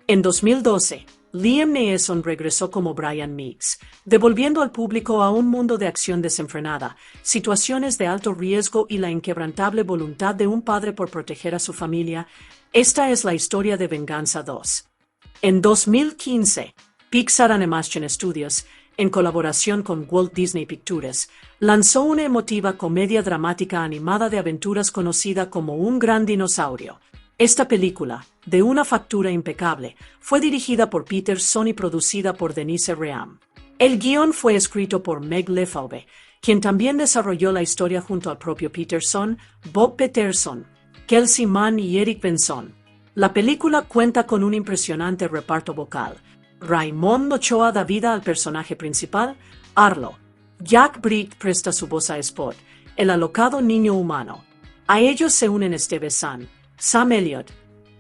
En 2012, Liam Neeson regresó como Brian Meeks, devolviendo al público a un mundo de acción desenfrenada, situaciones de alto riesgo y la inquebrantable voluntad de un padre por proteger a su familia. Esta es la historia de Venganza 2. En 2015, Pixar Animation Studios, en colaboración con Walt Disney Pictures, lanzó una emotiva comedia dramática animada de aventuras conocida como Un Gran Dinosaurio. Esta película, de una factura impecable, fue dirigida por Peterson y producida por Denise Ream. El guión fue escrito por Meg Lefauve, quien también desarrolló la historia junto al propio Peterson, Bob Peterson, Kelsey Mann y Eric Benson. La película cuenta con un impresionante reparto vocal. Raymond Ochoa da vida al personaje principal, Arlo. Jack Britt presta su voz a Spot, el alocado niño humano. A ellos se unen Steve Zahn, Sam Elliott,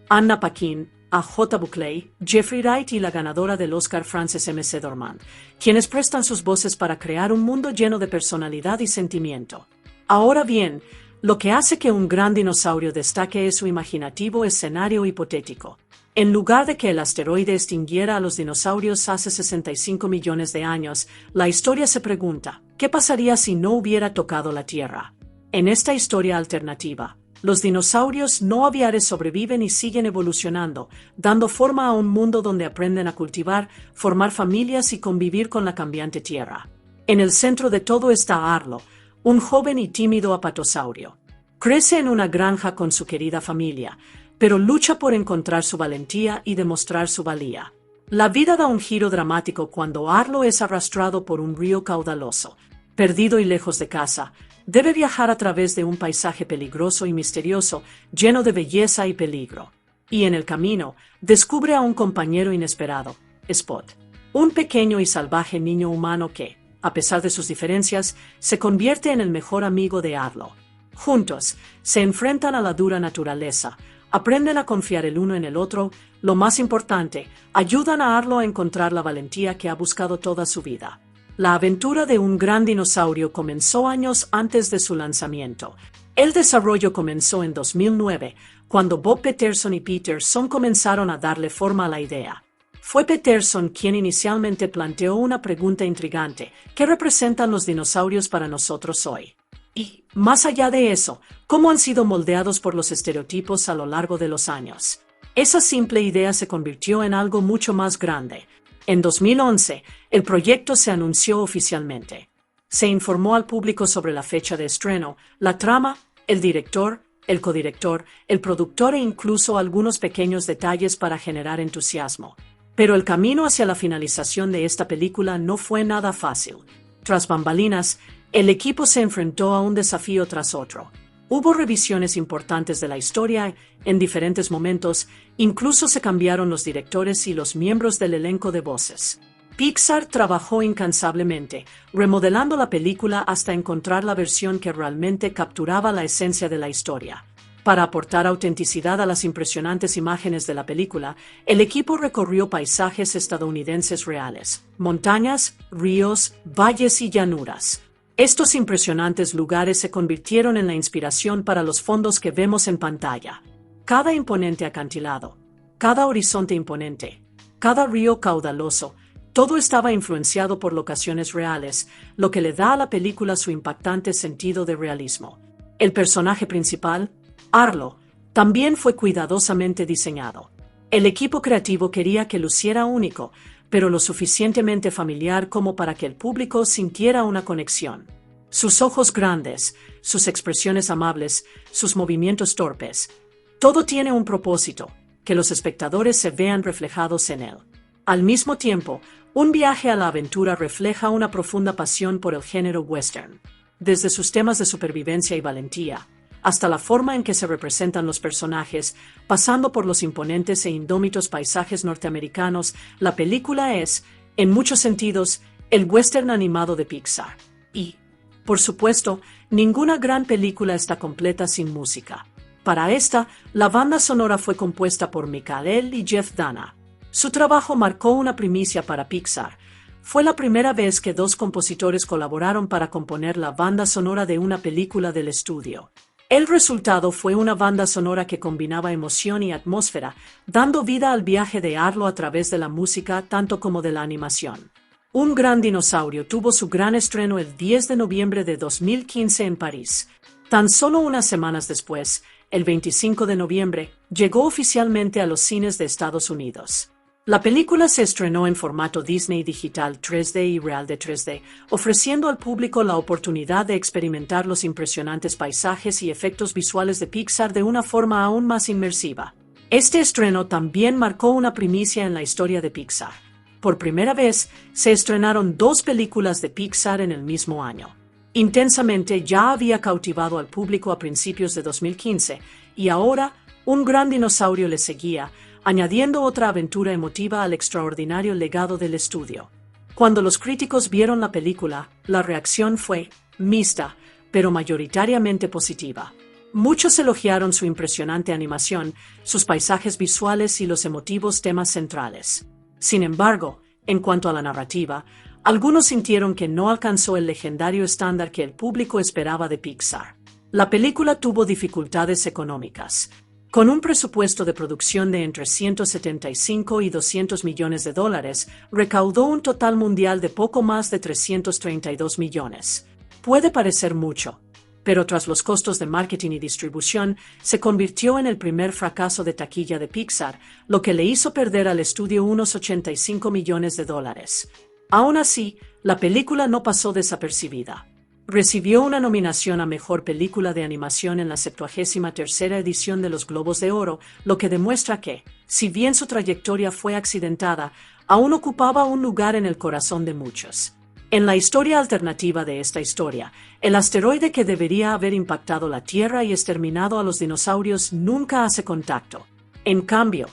Anna Paquin, A. J. Buckley, Jeffrey Wright y la ganadora del Oscar Frances M. Dormand, quienes prestan sus voces para crear un mundo lleno de personalidad y sentimiento. Ahora bien, lo que hace que Un Gran Dinosaurio destaque es su imaginativo escenario hipotético. En lugar de que el asteroide extinguiera a los dinosaurios hace 65 millones de años, la historia se pregunta, ¿qué pasaría si no hubiera tocado la Tierra? En esta historia alternativa, los dinosaurios no aviares sobreviven y siguen evolucionando, dando forma a un mundo donde aprenden a cultivar, formar familias y convivir con la cambiante Tierra. En el centro de todo está Arlo, un joven y tímido apatosaurio. Crece en una granja con su querida familia, pero lucha por encontrar su valentía y demostrar su valía. La vida da un giro dramático cuando Arlo es arrastrado por un río caudaloso. Perdido y lejos de casa, debe viajar a través de un paisaje peligroso y misterioso, lleno de belleza y peligro. Y en el camino, descubre a un compañero inesperado, Spot, un pequeño y salvaje niño humano que, a pesar de sus diferencias, se convierte en el mejor amigo de Arlo. Juntos, se enfrentan a la dura naturaleza, aprenden a confiar el uno en el otro, lo más importante, ayudan a Arlo a encontrar la valentía que ha buscado toda su vida. La aventura de Un Gran Dinosaurio comenzó años antes de su lanzamiento. El desarrollo comenzó en 2009, cuando Bob Peterson y Peterson comenzaron a darle forma a la idea. Fue Peterson quien inicialmente planteó una pregunta intrigante: ¿qué representan los dinosaurios para nosotros hoy? Y, más allá de eso, ¿cómo han sido moldeados por los estereotipos a lo largo de los años? Esa simple idea se convirtió en algo mucho más grande. En 2011, el proyecto se anunció oficialmente. Se informó al público sobre la fecha de estreno, la trama, el director, el codirector, el productor e incluso algunos pequeños detalles para generar entusiasmo. Pero el camino hacia la finalización de esta película no fue nada fácil. Tras bambalinas, el equipo se enfrentó a un desafío tras otro. Hubo revisiones importantes de la historia en diferentes momentos, incluso se cambiaron los directores y los miembros del elenco de voces. Pixar trabajó incansablemente, remodelando la película hasta encontrar la versión que realmente capturaba la esencia de la historia. Para aportar autenticidad a las impresionantes imágenes de la película, el equipo recorrió paisajes estadounidenses reales, montañas, ríos, valles y llanuras. Estos impresionantes lugares se convirtieron en la inspiración para los fondos que vemos en pantalla. Cada imponente acantilado, cada horizonte imponente, cada río caudaloso, todo estaba influenciado por locaciones reales, lo que le da a la película su impactante sentido de realismo. El personaje principal, Arlo, también fue cuidadosamente diseñado. El equipo creativo quería que luciera único, pero lo suficientemente familiar como para que el público sintiera una conexión. Sus ojos grandes, sus expresiones amables, sus movimientos torpes. Todo tiene un propósito, que los espectadores se vean reflejados en él. Al mismo tiempo, Un viaje a la aventura refleja una profunda pasión por el género western. Desde sus temas de supervivencia y valentía, hasta la forma en que se representan los personajes, pasando por los imponentes e indómitos paisajes norteamericanos, la película es, en muchos sentidos, el western animado de Pixar. Y, por supuesto, ninguna gran película está completa sin música. Para esta, la banda sonora fue compuesta por Michael y Jeff Dana. Su trabajo marcó una primicia para Pixar. Fue la primera vez que dos compositores colaboraron para componer la banda sonora de una película del estudio. El resultado fue una banda sonora que combinaba emoción y atmósfera, dando vida al viaje de Arlo a través de la música tanto como de la animación. Un gran dinosaurio tuvo su gran estreno el 10 de noviembre de 2015 en París. Tan solo unas semanas después, el 25 de noviembre, llegó oficialmente a los cines de Estados Unidos. La película se estrenó en formato Disney digital 3D y real de 3D, ofreciendo al público la oportunidad de experimentar los impresionantes paisajes y efectos visuales de Pixar de una forma aún más inmersiva. Este estreno también marcó una primicia en la historia de Pixar. Por primera vez, se estrenaron dos películas de Pixar en el mismo año. Intensamente ya había cautivado al público a principios de 2015, y ahora un gran dinosaurio le seguía, añadiendo otra aventura emotiva al extraordinario legado del estudio. Cuando los críticos vieron la película, la reacción fue mixta, pero mayoritariamente positiva. Muchos elogiaron su impresionante animación, sus paisajes visuales y los emotivos temas centrales. Sin embargo, en cuanto a la narrativa, algunos sintieron que no alcanzó el legendario estándar que el público esperaba de Pixar. La película tuvo dificultades económicas. Con un presupuesto de producción de entre 175 y 200 millones de dólares, recaudó un total mundial de poco más de 332 millones. Puede parecer mucho, pero tras los costos de marketing y distribución, se convirtió en el primer fracaso de taquilla de Pixar, lo que le hizo perder al estudio unos 85 millones de dólares. Aún así, la película no pasó desapercibida. Recibió una nominación a Mejor Película de Animación en la 73ª edición de los Globos de Oro, lo que demuestra que, si bien su trayectoria fue accidentada, aún ocupaba un lugar en el corazón de muchos. En la historia alternativa de esta historia, el asteroide que debería haber impactado la Tierra y exterminado a los dinosaurios nunca hace contacto. En cambio,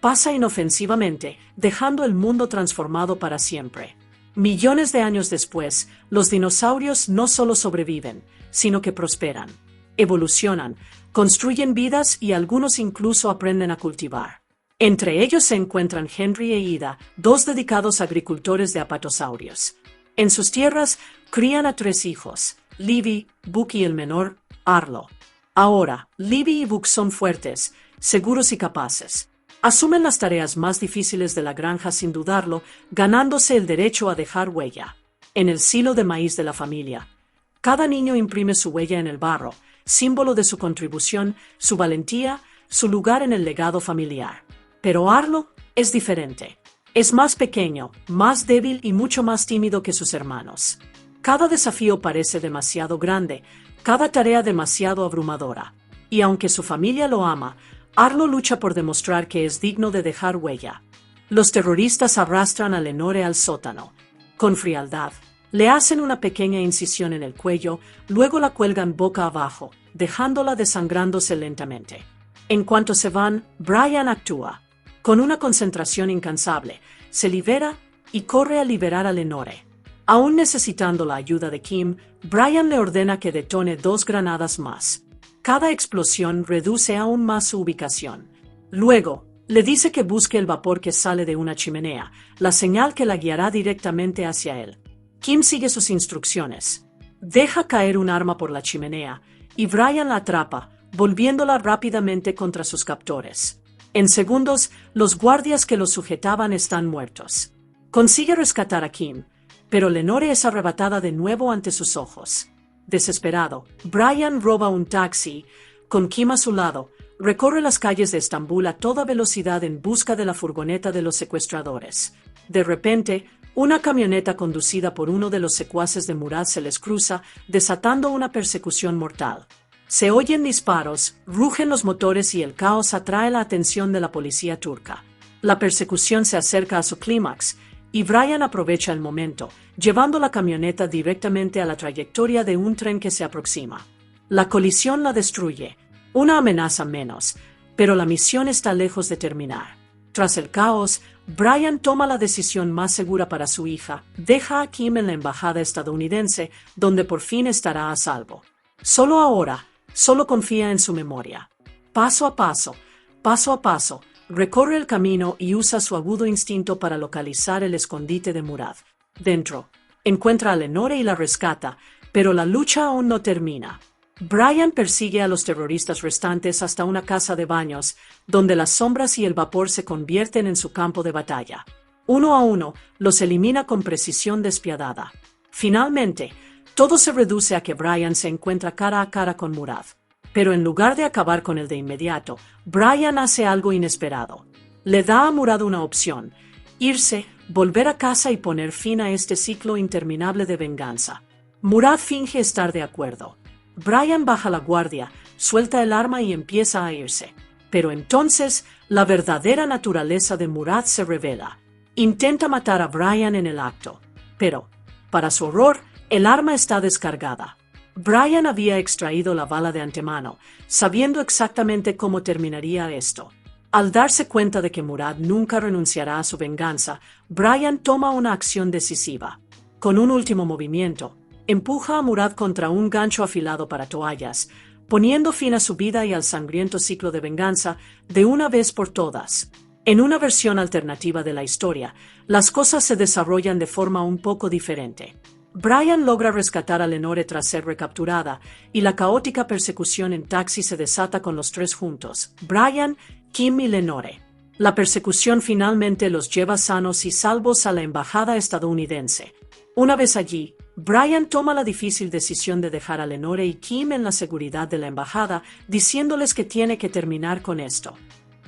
pasa inofensivamente, dejando el mundo transformado para siempre. Millones de años después, los dinosaurios no solo sobreviven, sino que prosperan, evolucionan, construyen vidas y algunos incluso aprenden a cultivar. Entre ellos se encuentran Henry e Ida, dos dedicados agricultores de apatosaurios. En sus tierras crían a 3 hijos, Libby, Buck y el menor, Arlo. Ahora, Libby y Buck son fuertes, seguros y capaces. Asumen las tareas más difíciles de la granja sin dudarlo, ganándose el derecho a dejar huella. En el silo de maíz de la familia, cada niño imprime su huella en el barro, símbolo de su contribución, su valentía, su lugar en el legado familiar. Pero Arlo es diferente. Es más pequeño, más débil y mucho más tímido que sus hermanos. Cada desafío parece demasiado grande, cada tarea demasiado abrumadora. Y aunque su familia lo ama, Arlo lucha por demostrar que es digno de dejar huella. Los terroristas arrastran a Lenore al sótano. Con frialdad, le hacen una pequeña incisión en el cuello, luego la cuelgan boca abajo, dejándola desangrándose lentamente. En cuanto se van, Brian actúa. Con una concentración incansable, se libera y corre a liberar a Lenore. Aún necesitando la ayuda de Kim, Brian le ordena que detone 2 granadas más. Cada explosión reduce aún más su ubicación. Luego, le dice que busque el vapor que sale de una chimenea, la señal que la guiará directamente hacia él. Kim sigue sus instrucciones. Deja caer un arma por la chimenea, y Brian la atrapa, volviéndola rápidamente contra sus captores. En segundos, los guardias que los sujetaban están muertos. Consigue rescatar a Kim, pero Lenore es arrebatada de nuevo ante sus ojos. Desesperado, Brian roba un taxi, con Kim a su lado, recorre las calles de Estambul a toda velocidad en busca de la furgoneta de los secuestradores. De repente, una camioneta conducida por uno de los secuaces de Murad se les cruza, desatando una persecución mortal. Se oyen disparos, rugen los motores y el caos atrae la atención de la policía turca. La persecución se acerca a su clímax, y Brian aprovecha el momento, llevando la camioneta directamente a la trayectoria de un tren que se aproxima. La colisión la destruye, una amenaza menos, pero la misión está lejos de terminar. Tras el caos, Brian toma la decisión más segura para su hija, deja a Kim en la embajada estadounidense, donde por fin estará a salvo. Solo ahora, solo confía en su memoria. Paso a paso, recorre el camino y usa su agudo instinto para localizar el escondite de Murad. Dentro, encuentra a Lenore y la rescata, pero la lucha aún no termina. Brian persigue a los terroristas restantes hasta una casa de baños, donde las sombras y el vapor se convierten en su campo de batalla. Uno a uno, los elimina con precisión despiadada. Finalmente, todo se reduce a que Brian se encuentra cara a cara con Murad. Pero en lugar de acabar con él de inmediato, Brian hace algo inesperado. Le da a Murad una opción: irse, volver a casa y poner fin a este ciclo interminable de venganza. Murad finge estar de acuerdo. Brian baja la guardia, suelta el arma y empieza a irse. Pero entonces, la verdadera naturaleza de Murad se revela. Intenta matar a Brian en el acto. Pero, para su horror, el arma está descargada. Brian había extraído la bala de antemano, sabiendo exactamente cómo terminaría esto. Al darse cuenta de que Murad nunca renunciará a su venganza, Brian toma una acción decisiva. Con un último movimiento, empuja a Murad contra un gancho afilado para toallas, poniendo fin a su vida y al sangriento ciclo de venganza de una vez por todas. En una versión alternativa de la historia, las cosas se desarrollan de forma un poco diferente. Brian logra rescatar a Lenore tras ser recapturada, y la caótica persecución en taxi se desata con los tres juntos: Brian, Kim y Lenore. La persecución finalmente los lleva sanos y salvos a la embajada estadounidense. Una vez allí, Brian toma la difícil decisión de dejar a Lenore y Kim en la seguridad de la embajada, diciéndoles que tiene que terminar con esto.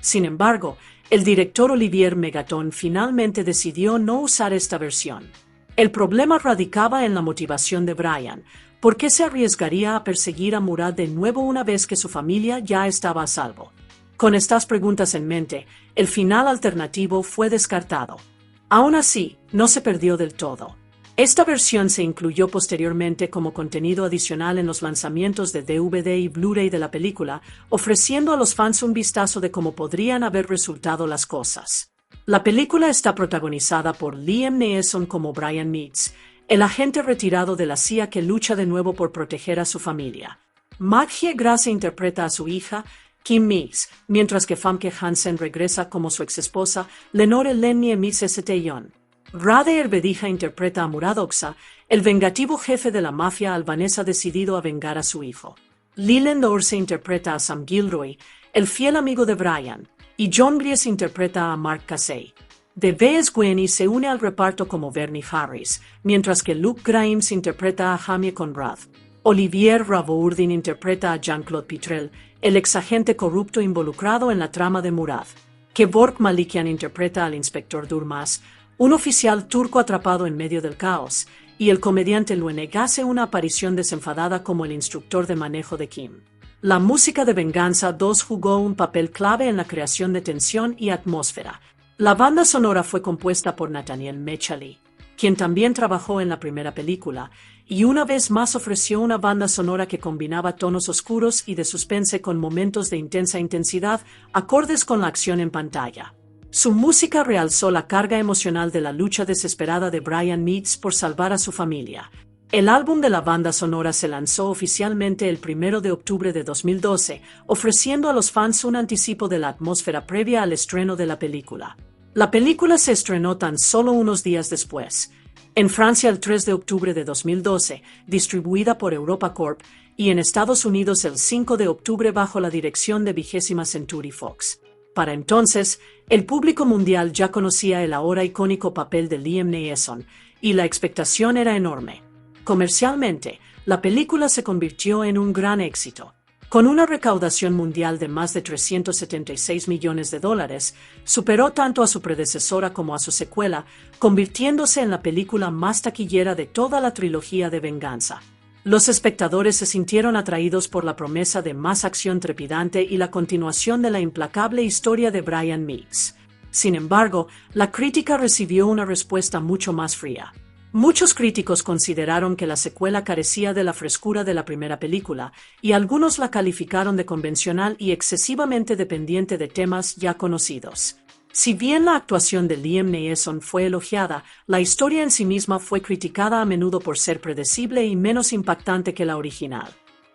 Sin embargo, el director Olivier Megaton finalmente decidió no usar esta versión. El problema radicaba en la motivación de Brian. ¿Por qué se arriesgaría a perseguir a Murad de nuevo una vez que su familia ya estaba a salvo? Con estas preguntas en mente, el final alternativo fue descartado. Aún así, no se perdió del todo. Esta versión se incluyó posteriormente como contenido adicional en los lanzamientos de DVD y Blu-ray de la película, ofreciendo a los fans un vistazo de cómo podrían haber resultado las cosas. La película está protagonizada por Liam Neeson como Brian Meeks, el agente retirado de la CIA que lucha de nuevo por proteger a su familia. Maggie Grace interpreta a su hija, Kim Meeks, mientras que Famke Hansen regresa como su exesposa, Lenore Lennie Meeks St. Rade Herbedija interpreta a Murad Oksa, el vengativo jefe de la mafia albanesa decidido a vengar a su hijo. Leland Orse interpreta a Sam Gilroy, el fiel amigo de Brian, y John Gries interpreta a Mark Casey. DeVes Gueni se une al reparto como Bernie Harris, mientras que Luke Grimes interpreta a Jamie Conrad. Olivier Ravourdin interpreta a Jean-Claude Pitrel, el exagente corrupto involucrado en la trama de Murad. Kevork Malikian interpreta al inspector Durmaz, un oficial turco atrapado en medio del caos, y el comediante Lueneg hace una aparición desenfadada como el instructor de manejo de Kim. La música de Venganza 2 jugó un papel clave en la creación de tensión y atmósfera. La banda sonora fue compuesta por Nathaniel Mechali, quien también trabajó en la primera película, y una vez más ofreció una banda sonora que combinaba tonos oscuros y de suspense con momentos de intensa intensidad, acordes con la acción en pantalla. Su música realzó la carga emocional de la lucha desesperada de Brian Meeks por salvar a su familia. El álbum de la banda sonora se lanzó oficialmente el 1 de octubre de 2012, ofreciendo a los fans un anticipo de la atmósfera previa al estreno de la película. La película se estrenó tan solo unos días después. En Francia el 3 de octubre de 2012, distribuida por Europa Corp, y en Estados Unidos el 5 de octubre bajo la dirección de 20ª Century Fox. Para entonces, el público mundial ya conocía el ahora icónico papel de Liam Neeson, y la expectación era enorme. Comercialmente, la película se convirtió en un gran éxito. Con una recaudación mundial de más de $376 millones, superó tanto a su predecesora como a su secuela, convirtiéndose en la película más taquillera de toda la trilogía de Venganza. Los espectadores se sintieron atraídos por la promesa de más acción trepidante y la continuación de la implacable historia de Brian Meeks. Sin embargo, la crítica recibió una respuesta mucho más fría. Muchos críticos consideraron que la secuela carecía de la frescura de la primera película, y algunos la calificaron de convencional y excesivamente dependiente de temas ya conocidos. Si bien la actuación de Liam Neeson fue elogiada, la historia en sí misma fue criticada a menudo por ser predecible y menos impactante que la original.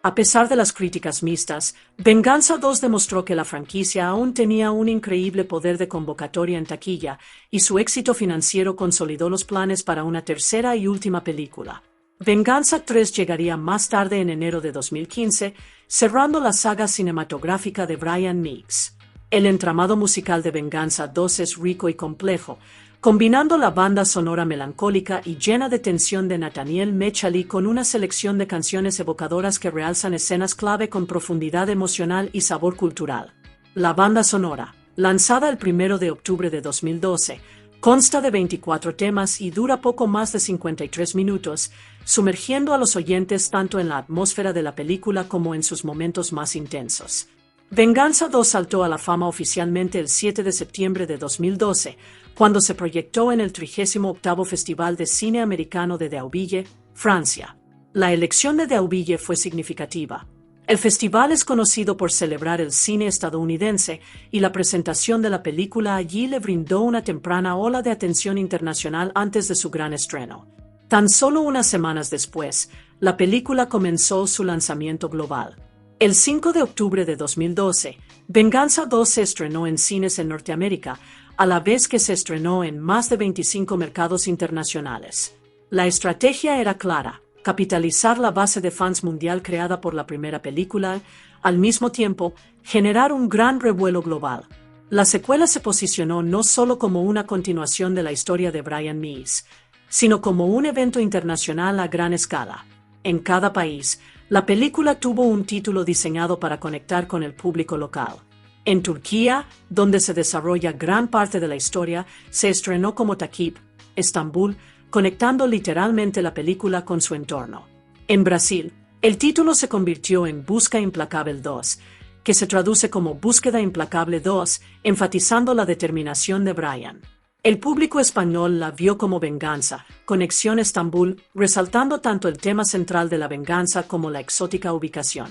A pesar de las críticas mixtas, Venganza 2 demostró que la franquicia aún tenía un increíble poder de convocatoria en taquilla, y su éxito financiero consolidó los planes para una tercera y última película. Venganza 3 llegaría más tarde en enero de 2015, cerrando la saga cinematográfica de Brian Meeks. El entramado musical de Venganza 2 es rico y complejo, combinando la banda sonora melancólica y llena de tensión de Nathaniel Mechali con una selección de canciones evocadoras que realzan escenas clave con profundidad emocional y sabor cultural. La banda sonora, lanzada el 1 de octubre de 2012, consta de 24 temas y dura poco más de 53 minutos, sumergiendo a los oyentes tanto en la atmósfera de la película como en sus momentos más intensos. Venganza 2 saltó a la fama oficialmente el 7 de septiembre de 2012, cuando se proyectó en el 38º Festival de Cine Americano de Deauville, Francia. La elección de Deauville fue significativa. El festival es conocido por celebrar el cine estadounidense y la presentación de la película allí le brindó una temprana ola de atención internacional antes de su gran estreno. Tan solo unas semanas después, la película comenzó su lanzamiento global. El 5 de octubre de 2012, Venganza 2 se estrenó en cines en Norteamérica, a la vez que se estrenó en más de 25 mercados internacionales. La estrategia era clara: capitalizar la base de fans mundial creada por la primera película, al mismo tiempo, generar un gran revuelo global. La secuela se posicionó no solo como una continuación de la historia de Brian Meeks, sino como un evento internacional a gran escala. En cada país, la película tuvo un título diseñado para conectar con el público local. En Turquía, donde se desarrolla gran parte de la historia, se estrenó como Takip, Estambul, conectando literalmente la película con su entorno. En Brasil, el título se convirtió en Busca Implacable 2, que se traduce como Búsqueda Implacable 2, enfatizando la determinación de Brian. El público español la vio como Venganza, Conexión Estambul, resaltando tanto el tema central de la venganza como la exótica ubicación.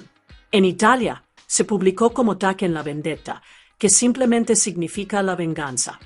En Italia, se publicó como Taken la Vendetta, que simplemente significa la venganza.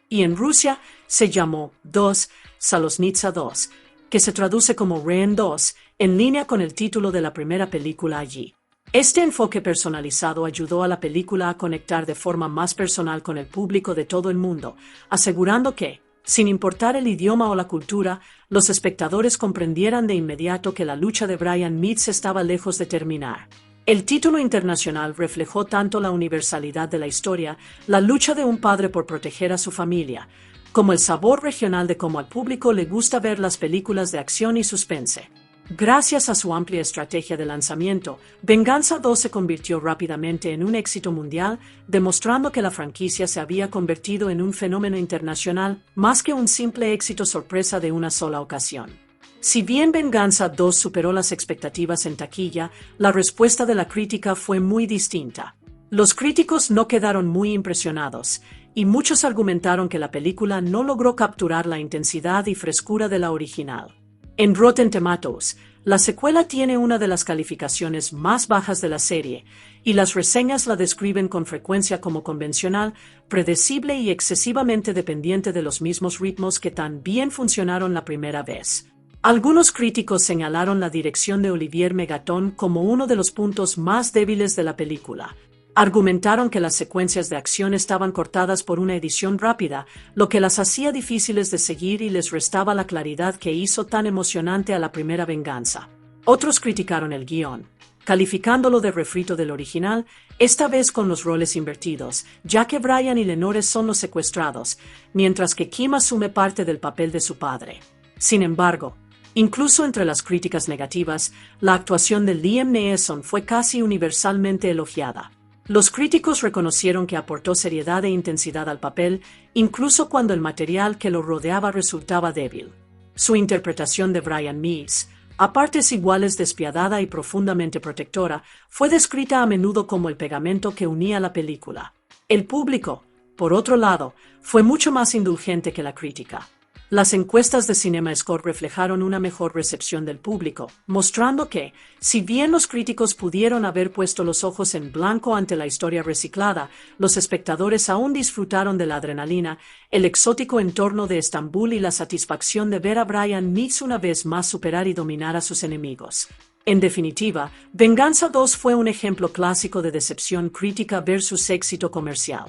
Y en Rusia se llamó 2, Salosnitsa 2, que se traduce como Rehén 2, en línea con el título de la primera película allí. Este enfoque personalizado ayudó a la película a conectar de forma más personal con el público de todo el mundo, asegurando que, sin importar el idioma o la cultura, los espectadores comprendieran de inmediato que la lucha de Brian Meeks estaba lejos de terminar. El título internacional reflejó tanto la universalidad de la historia, la lucha de un padre por proteger a su familia, como el sabor regional de cómo al público le gusta ver las películas de acción y suspense. Gracias a su amplia estrategia de lanzamiento, Venganza 2 se convirtió rápidamente en un éxito mundial, demostrando que la franquicia se había convertido en un fenómeno internacional más que un simple éxito sorpresa de una sola ocasión. Si bien Venganza 2 superó las expectativas en taquilla, la respuesta de la crítica fue muy distinta. Los críticos no quedaron muy impresionados, y muchos argumentaron que la película no logró capturar la intensidad y frescura de la original. En Rotten Tomatoes, la secuela tiene una de las calificaciones más bajas de la serie, y las reseñas la describen con frecuencia como convencional, predecible y excesivamente dependiente de los mismos ritmos que tan bien funcionaron la primera vez. Algunos críticos señalaron la dirección de Olivier Megaton como uno de los puntos más débiles de la película. Argumentaron que las secuencias de acción estaban cortadas por una edición rápida, lo que las hacía difíciles de seguir y les restaba la claridad que hizo tan emocionante a la primera Venganza. Otros criticaron el guión, calificándolo de refrito del original, esta vez con los roles invertidos, ya que Brian y Lenore son los secuestrados, mientras que Kim asume parte del papel de su padre. Sin embargo, incluso entre las críticas negativas, la actuación de Liam Neeson fue casi universalmente elogiada. Los críticos reconocieron que aportó seriedad e intensidad al papel, incluso cuando el material que lo rodeaba resultaba débil. Su interpretación de Brian Meeks, a partes iguales despiadada y profundamente protectora, fue descrita a menudo como el pegamento que unía la película. El público, por otro lado, fue mucho más indulgente que la crítica. Las encuestas de CinemaScore reflejaron una mejor recepción del público, mostrando que, si bien los críticos pudieron haber puesto los ojos en blanco ante la historia reciclada, los espectadores aún disfrutaron de la adrenalina, el exótico entorno de Estambul y la satisfacción de ver a Brian Meeks una vez más superar y dominar a sus enemigos. En definitiva, Venganza 2 fue un ejemplo clásico de decepción crítica versus éxito comercial.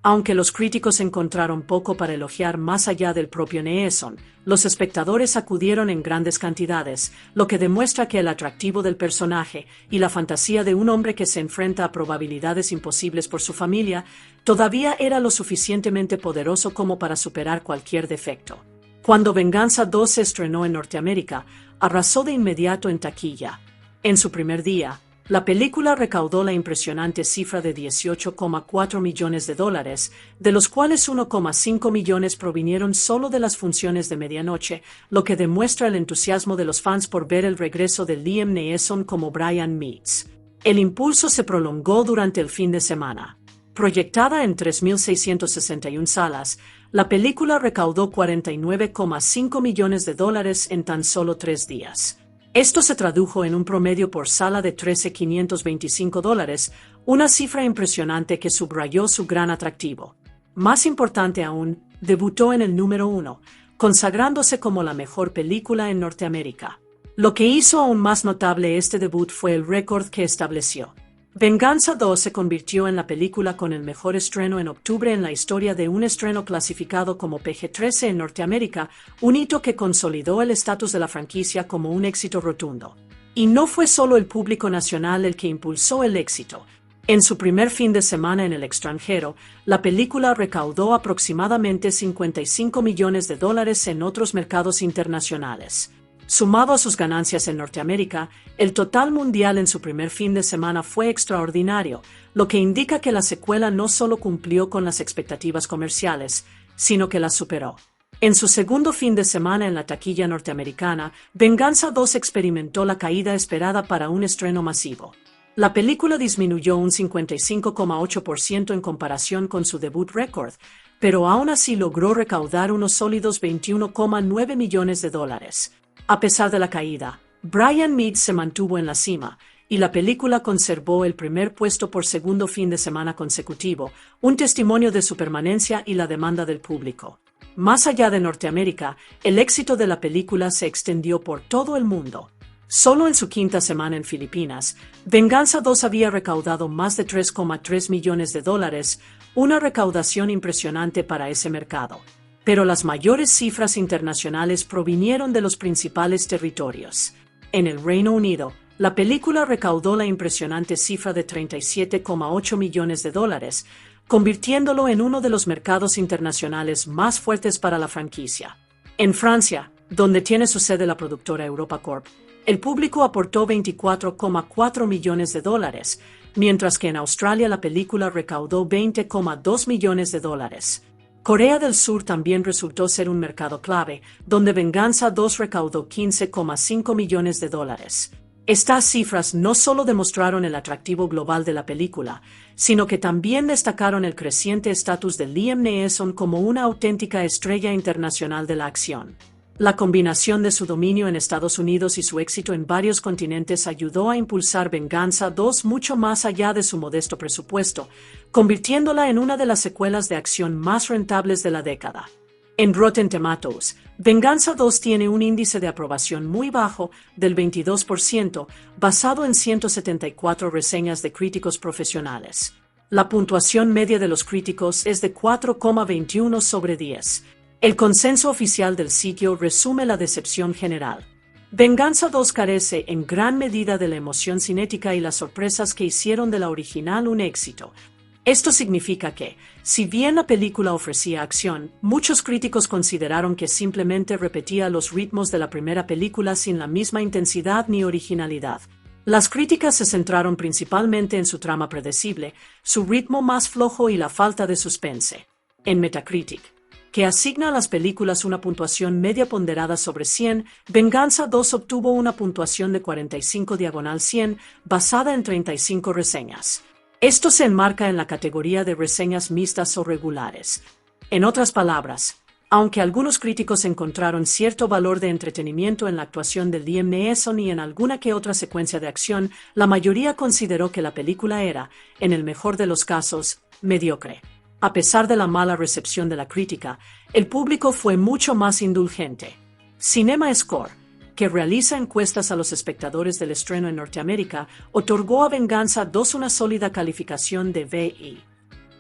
Aunque los críticos encontraron poco para elogiar más allá del propio Neeson, los espectadores acudieron en grandes cantidades, lo que demuestra que el atractivo del personaje y la fantasía de un hombre que se enfrenta a probabilidades imposibles por su familia todavía era lo suficientemente poderoso como para superar cualquier defecto. Cuando Venganza 2 se estrenó en Norteamérica, arrasó de inmediato en taquilla. En su primer día, la película recaudó la impresionante cifra de $18,4 millones, de los cuales 1,5 millones provinieron solo de las funciones de medianoche, lo que demuestra el entusiasmo de los fans por ver el regreso de Liam Neeson como Brian Meeks. El impulso se prolongó durante el fin de semana. Proyectada en 3.661 salas, la película recaudó $49,5 millones en tan solo 3 días. Esto se tradujo en un promedio por sala de $13,525, una cifra impresionante que subrayó su gran atractivo. Más importante aún, debutó en el número 1, consagrándose como la mejor película en Norteamérica. Lo que hizo aún más notable este debut fue el récord que estableció. Venganza 2 se convirtió en la película con el mejor estreno en octubre en la historia de un estreno clasificado como PG-13 en Norteamérica, un hito que consolidó el estatus de la franquicia como un éxito rotundo. Y no fue solo el público nacional el que impulsó el éxito. En su primer fin de semana en el extranjero, la película recaudó aproximadamente $55 millones en otros mercados internacionales. Sumado a sus ganancias en Norteamérica, el total mundial en su primer fin de semana fue extraordinario, lo que indica que la secuela no solo cumplió con las expectativas comerciales, sino que las superó. En su segundo fin de semana en la taquilla norteamericana, Venganza 2 experimentó la caída esperada para un estreno masivo. La película disminuyó un 55,8% en comparación con su debut récord, pero aún así logró recaudar unos sólidos $21,9 millones. A pesar de la caída, Brian Meeks se mantuvo en la cima, y la película conservó el primer puesto por segundo fin de semana consecutivo, un testimonio de su permanencia y la demanda del público. Más allá de Norteamérica, el éxito de la película se extendió por todo el mundo. Solo en su quinta semana en Filipinas, Venganza 2 había recaudado más de $3,3 millones, una recaudación impresionante para ese mercado. Pero las mayores cifras internacionales provinieron de los principales territorios. En el Reino Unido, la película recaudó la impresionante cifra de $37,8 millones, convirtiéndolo en uno de los mercados internacionales más fuertes para la franquicia. En Francia, donde tiene su sede la productora Europa Corp, el público aportó $24,4 millones, mientras que en Australia la película recaudó $20,2 millones. Corea del Sur también resultó ser un mercado clave, donde Venganza 2 recaudó $15,5 millones. Estas cifras no solo demostraron el atractivo global de la película, sino que también destacaron el creciente estatus de Liam Neeson como una auténtica estrella internacional de la acción. La combinación de su dominio en Estados Unidos y su éxito en varios continentes ayudó a impulsar Venganza 2 mucho más allá de su modesto presupuesto, convirtiéndola en una de las secuelas de acción más rentables de la década. En Rotten Tomatoes, Venganza 2 tiene un índice de aprobación muy bajo del 22%, basado en 174 reseñas de críticos profesionales. La puntuación media de los críticos es de 4,21 sobre 10. El consenso oficial del sitio resume la decepción general. Venganza 2 carece en gran medida de la emoción cinética y las sorpresas que hicieron de la original un éxito. Esto significa que, si bien la película ofrecía acción, muchos críticos consideraron que simplemente repetía los ritmos de la primera película sin la misma intensidad ni originalidad. Las críticas se centraron principalmente en su trama predecible, su ritmo más flojo y la falta de suspense. En Metacritic, que asigna a las películas una puntuación media ponderada sobre 100, Venganza 2 obtuvo una puntuación de 45/100, basada en 35 reseñas. Esto se enmarca en la categoría de reseñas mixtas o regulares. En otras palabras, aunque algunos críticos encontraron cierto valor de entretenimiento en la actuación de Liam Neeson y en alguna que otra secuencia de acción, la mayoría consideró que la película era, en el mejor de los casos, mediocre. A pesar de la mala recepción de la crítica, el público fue mucho más indulgente. CinemaScore, que realiza encuestas a los espectadores del estreno en Norteamérica, otorgó a Venganza 2 una sólida calificación de VI.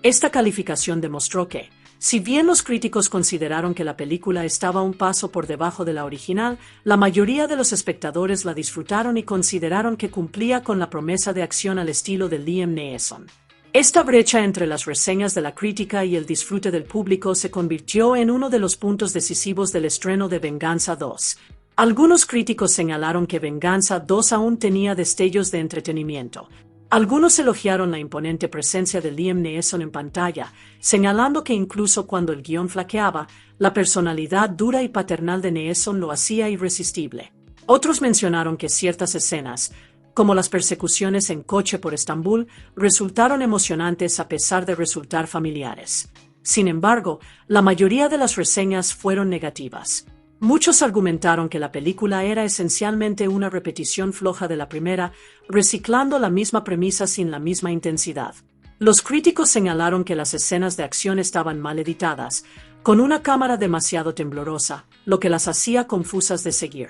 Esta calificación demostró que, si bien los críticos consideraron que la película estaba un paso por debajo de la original, la mayoría de los espectadores la disfrutaron y consideraron que cumplía con la promesa de acción al estilo de Liam Neeson. Esta brecha entre las reseñas de la crítica y el disfrute del público se convirtió en uno de los puntos decisivos del estreno de Venganza 2. Algunos críticos señalaron que Venganza 2 aún tenía destellos de entretenimiento. Algunos elogiaron la imponente presencia de Liam Neeson en pantalla, señalando que incluso cuando el guión flaqueaba, la personalidad dura y paternal de Neeson lo hacía irresistible. Otros mencionaron que ciertas escenas, como las persecuciones en coche por Estambul, resultaron emocionantes a pesar de resultar familiares. Sin embargo, la mayoría de las reseñas fueron negativas. Muchos argumentaron que la película era esencialmente una repetición floja de la primera, reciclando la misma premisa sin la misma intensidad. Los críticos señalaron que las escenas de acción estaban mal editadas, con una cámara demasiado temblorosa, lo que las hacía confusas de seguir.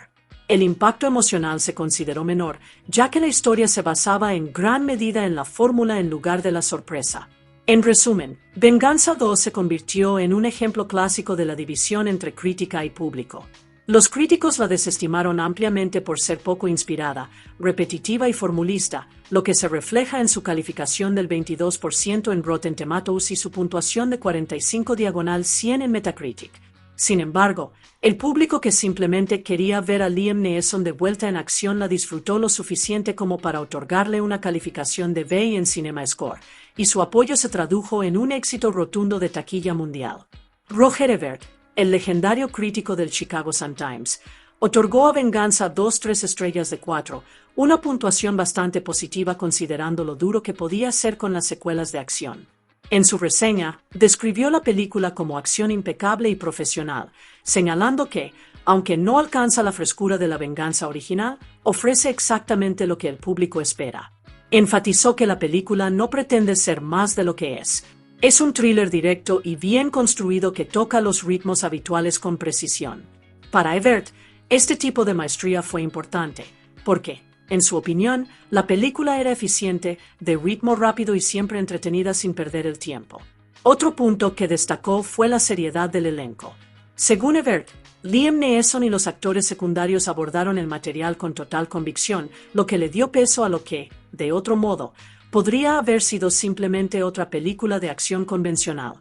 El impacto emocional se consideró menor, ya que la historia se basaba en gran medida en la fórmula en lugar de la sorpresa. En resumen, Venganza 2 se convirtió en un ejemplo clásico de la división entre crítica y público. Los críticos la desestimaron ampliamente por ser poco inspirada, repetitiva y formulista, lo que se refleja en su calificación del 22% en Rotten Tomatoes y su puntuación de 45/100 en Metacritic. Sin embargo, el público que simplemente quería ver a Liam Neeson de vuelta en acción la disfrutó lo suficiente como para otorgarle una calificación de B en CinemaScore, y su apoyo se tradujo en un éxito rotundo de taquilla mundial. Roger Ebert, el legendario crítico del Chicago Sun-Times, otorgó a Venganza 2 3 estrellas de 4, una puntuación bastante positiva considerando lo duro que podía ser con las secuelas de acción. En su reseña, describió la película como acción impecable y profesional, señalando que, aunque no alcanza la frescura de la Venganza original, ofrece exactamente lo que el público espera. Enfatizó que la película no pretende ser más de lo que es. Es un thriller directo y bien construido que toca los ritmos habituales con precisión. Para Ebert, este tipo de maestría fue importante, porque, en su opinión, la película era eficiente, de ritmo rápido y siempre entretenida sin perder el tiempo. Otro punto que destacó fue la seriedad del elenco. Según Ebert, Liam Neeson y los actores secundarios abordaron el material con total convicción, lo que le dio peso a lo que, de otro modo, podría haber sido simplemente otra película de acción convencional.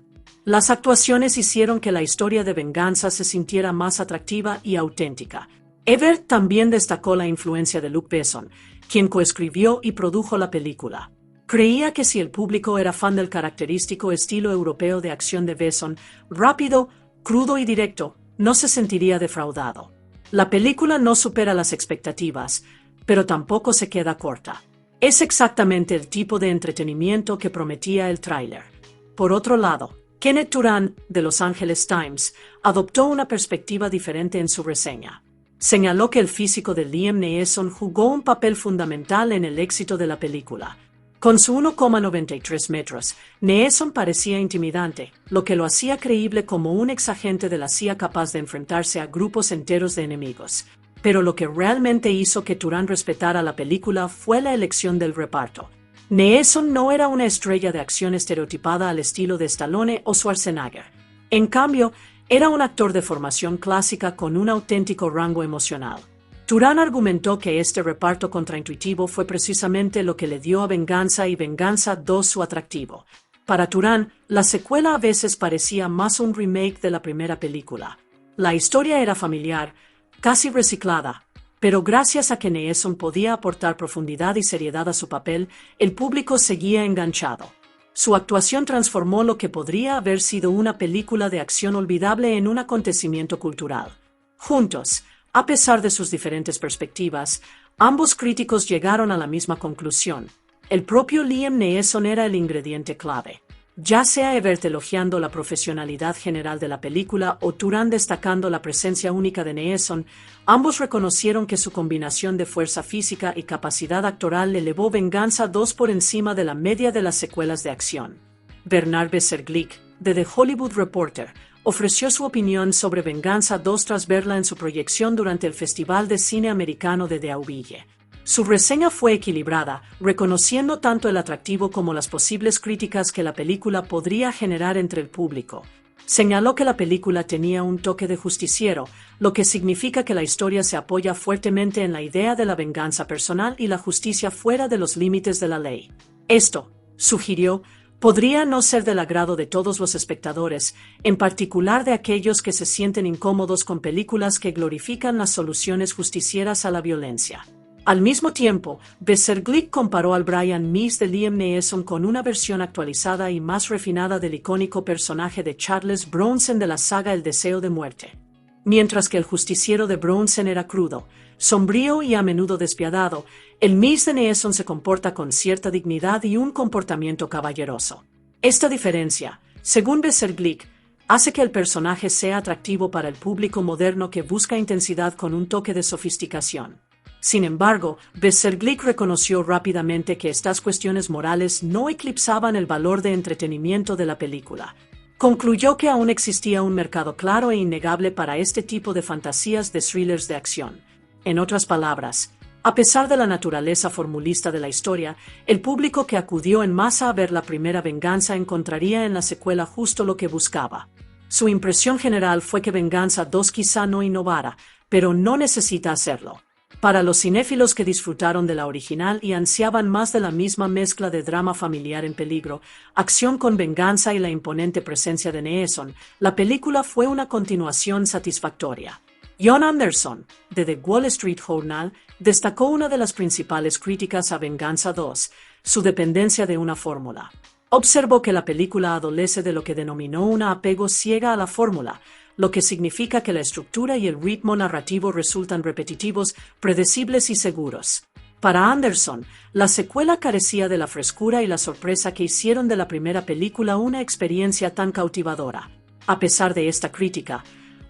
Las actuaciones hicieron que la historia de Venganza se sintiera más atractiva y auténtica. Ebert también destacó la influencia de Luc Besson, quien coescribió y produjo la película. Creía que si el público era fan del característico estilo europeo de acción de Besson, rápido, crudo y directo, no se sentiría defraudado. La película no supera las expectativas, pero tampoco se queda corta. Es exactamente el tipo de entretenimiento que prometía el tráiler. Por otro lado, Kenneth Turan, de Los Angeles Times, adoptó una perspectiva diferente en su reseña. Señaló que el físico de Liam Neeson jugó un papel fundamental en el éxito de la película. Con su 1,93 metros, Neeson parecía intimidante, lo que lo hacía creíble como un exagente de la CIA capaz de enfrentarse a grupos enteros de enemigos. Pero lo que realmente hizo que Turan respetara la película fue la elección del reparto. Neeson no era una estrella de acción estereotipada al estilo de Stallone o Schwarzenegger. En cambio, era un actor de formación clásica con un auténtico rango emocional. Turan argumentó que este reparto contraintuitivo fue precisamente lo que le dio a Venganza y Venganza 2 su atractivo. Para Turan, la secuela a veces parecía más un remake de la primera película. La historia era familiar, casi reciclada, pero gracias a que Neeson podía aportar profundidad y seriedad a su papel, el público seguía enganchado. Su actuación transformó lo que podría haber sido una película de acción olvidable en un acontecimiento cultural. Juntos, a pesar de sus diferentes perspectivas, ambos críticos llegaron a la misma conclusión. El propio Liam Neeson era el ingrediente clave. Ya sea Ebert elogiando la profesionalidad general de la película o Turan destacando la presencia única de Neeson, ambos reconocieron que su combinación de fuerza física y capacidad actoral elevó Venganza 2 por encima de la media de las secuelas de acción. Bernard Beserglick, de The Hollywood Reporter, ofreció su opinión sobre Venganza 2 tras verla en su proyección durante el Festival de Cine Americano de Deauville. Su reseña fue equilibrada, reconociendo tanto el atractivo como las posibles críticas que la película podría generar entre el público. Señaló que la película tenía un toque de justiciero, lo que significa que la historia se apoya fuertemente en la idea de la venganza personal y la justicia fuera de los límites de la ley. Esto, sugirió, podría no ser del agrado de todos los espectadores, en particular de aquellos que se sienten incómodos con películas que glorifican las soluciones justicieras a la violencia. Al mismo tiempo, Beserglick comparó al Brian Meeks de Liam Neeson con una versión actualizada y más refinada del icónico personaje de Charles Bronson de la saga El Deseo de Muerte. Mientras que el justiciero de Bronson era crudo, sombrío y a menudo despiadado, el Meeks de Neeson se comporta con cierta dignidad y un comportamiento caballeroso. Esta diferencia, según Beserglick, hace que el personaje sea atractivo para el público moderno que busca intensidad con un toque de sofisticación. Sin embargo, Beserglick reconoció rápidamente que estas cuestiones morales no eclipsaban el valor de entretenimiento de la película. Concluyó que aún existía un mercado claro e innegable para este tipo de fantasías de thrillers de acción. En otras palabras, a pesar de la naturaleza formulista de la historia, el público que acudió en masa a ver la primera Venganza encontraría en la secuela justo lo que buscaba. Su impresión general fue que Venganza 2 quizá no innovara, pero no necesita hacerlo. Para los cinéfilos que disfrutaron de la original y ansiaban más de la misma mezcla de drama familiar en peligro, acción con venganza y la imponente presencia de Neeson, la película fue una continuación satisfactoria. John Anderson, de The Wall Street Journal, destacó una de las principales críticas a Venganza 2, su dependencia de una fórmula. Observó que la película adolece de lo que denominó un apego ciega a la fórmula, lo que significa que la estructura y el ritmo narrativo resultan repetitivos, predecibles y seguros. Para Anderson, la secuela carecía de la frescura y la sorpresa que hicieron de la primera película una experiencia tan cautivadora. A pesar de esta crítica,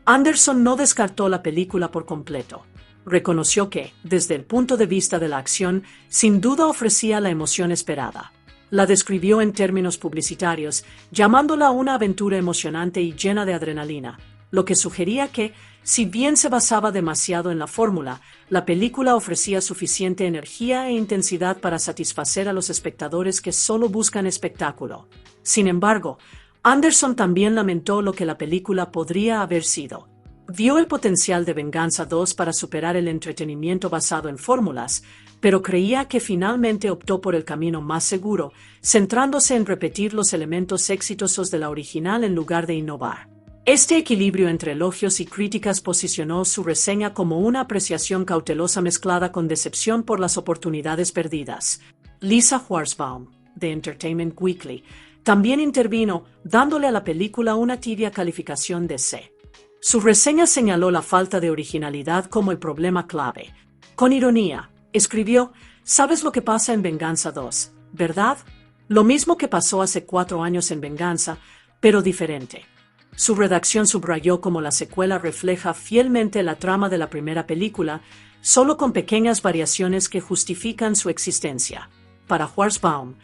Anderson no descartó la película por completo. Reconoció que, desde el punto de vista de la acción, sin duda ofrecía la emoción esperada. La describió en términos publicitarios, llamándola una aventura emocionante y llena de adrenalina, lo que sugería que, si bien se basaba demasiado en la fórmula, la película ofrecía suficiente energía e intensidad para satisfacer a los espectadores que solo buscan espectáculo. Sin embargo, Anderson también lamentó lo que la película podría haber sido. Vio el potencial de Venganza 2 para superar el entretenimiento basado en fórmulas, pero creía que finalmente optó por el camino más seguro, centrándose en repetir los elementos exitosos de la original en lugar de innovar. Este equilibrio entre elogios y críticas posicionó su reseña como una apreciación cautelosa mezclada con decepción por las oportunidades perdidas. Lisa Schwarzbaum, de Entertainment Weekly, también intervino, dándole a la película una tibia calificación de C. Su reseña señaló la falta de originalidad como el problema clave. Con ironía, escribió: «¿Sabes lo que pasa en Venganza 2, verdad? Lo mismo que pasó hace 4 años en Venganza, pero diferente». Su redacción subrayó cómo la secuela refleja fielmente la trama de la primera película, solo con pequeñas variaciones que justifican su existencia. Para Schwarzbaum,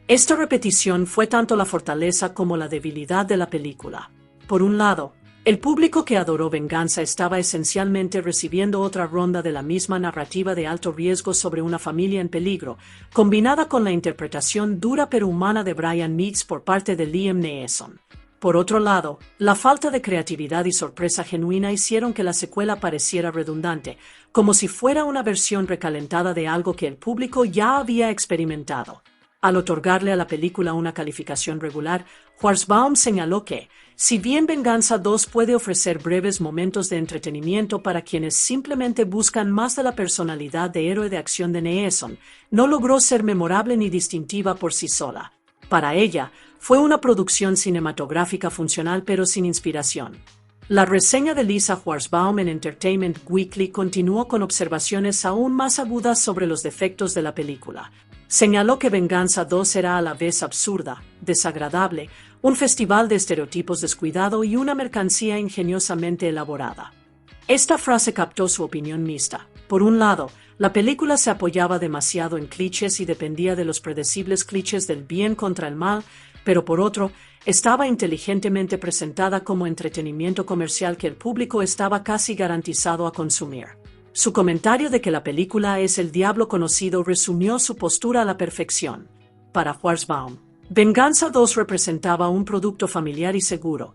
esta repetición fue tanto la fortaleza como la debilidad de la película. Por un lado, el público que adoró Venganza estaba esencialmente recibiendo otra ronda de la misma narrativa de alto riesgo sobre una familia en peligro, combinada con la interpretación dura pero humana de Brian Meeks por parte de Liam Neeson. Por otro lado, la falta de creatividad y sorpresa genuina hicieron que la secuela pareciera redundante, como si fuera una versión recalentada de algo que el público ya había experimentado. Al otorgarle a la película una calificación regular, Schwarzbaum señaló que, si bien Venganza 2 puede ofrecer breves momentos de entretenimiento para quienes simplemente buscan más de la personalidad de héroe de acción de Neeson, no logró ser memorable ni distintiva por sí sola. Para ella, fue una producción cinematográfica funcional pero sin inspiración. La reseña de Lisa Schwarzbaum en Entertainment Weekly continuó con observaciones aún más agudas sobre los defectos de la película. Señaló que Venganza 2 era a la vez absurda, desagradable, un festival de estereotipos descuidado y una mercancía ingeniosamente elaborada. Esta frase captó su opinión mixta. Por un lado, la película se apoyaba demasiado en clichés y dependía de los predecibles clichés del bien contra el mal, pero por otro, estaba inteligentemente presentada como entretenimiento comercial que el público estaba casi garantizado a consumir. Su comentario de que la película es el diablo conocido resumió su postura a la perfección. Para Schwarzbaum, Venganza 2 representaba un producto familiar y seguro,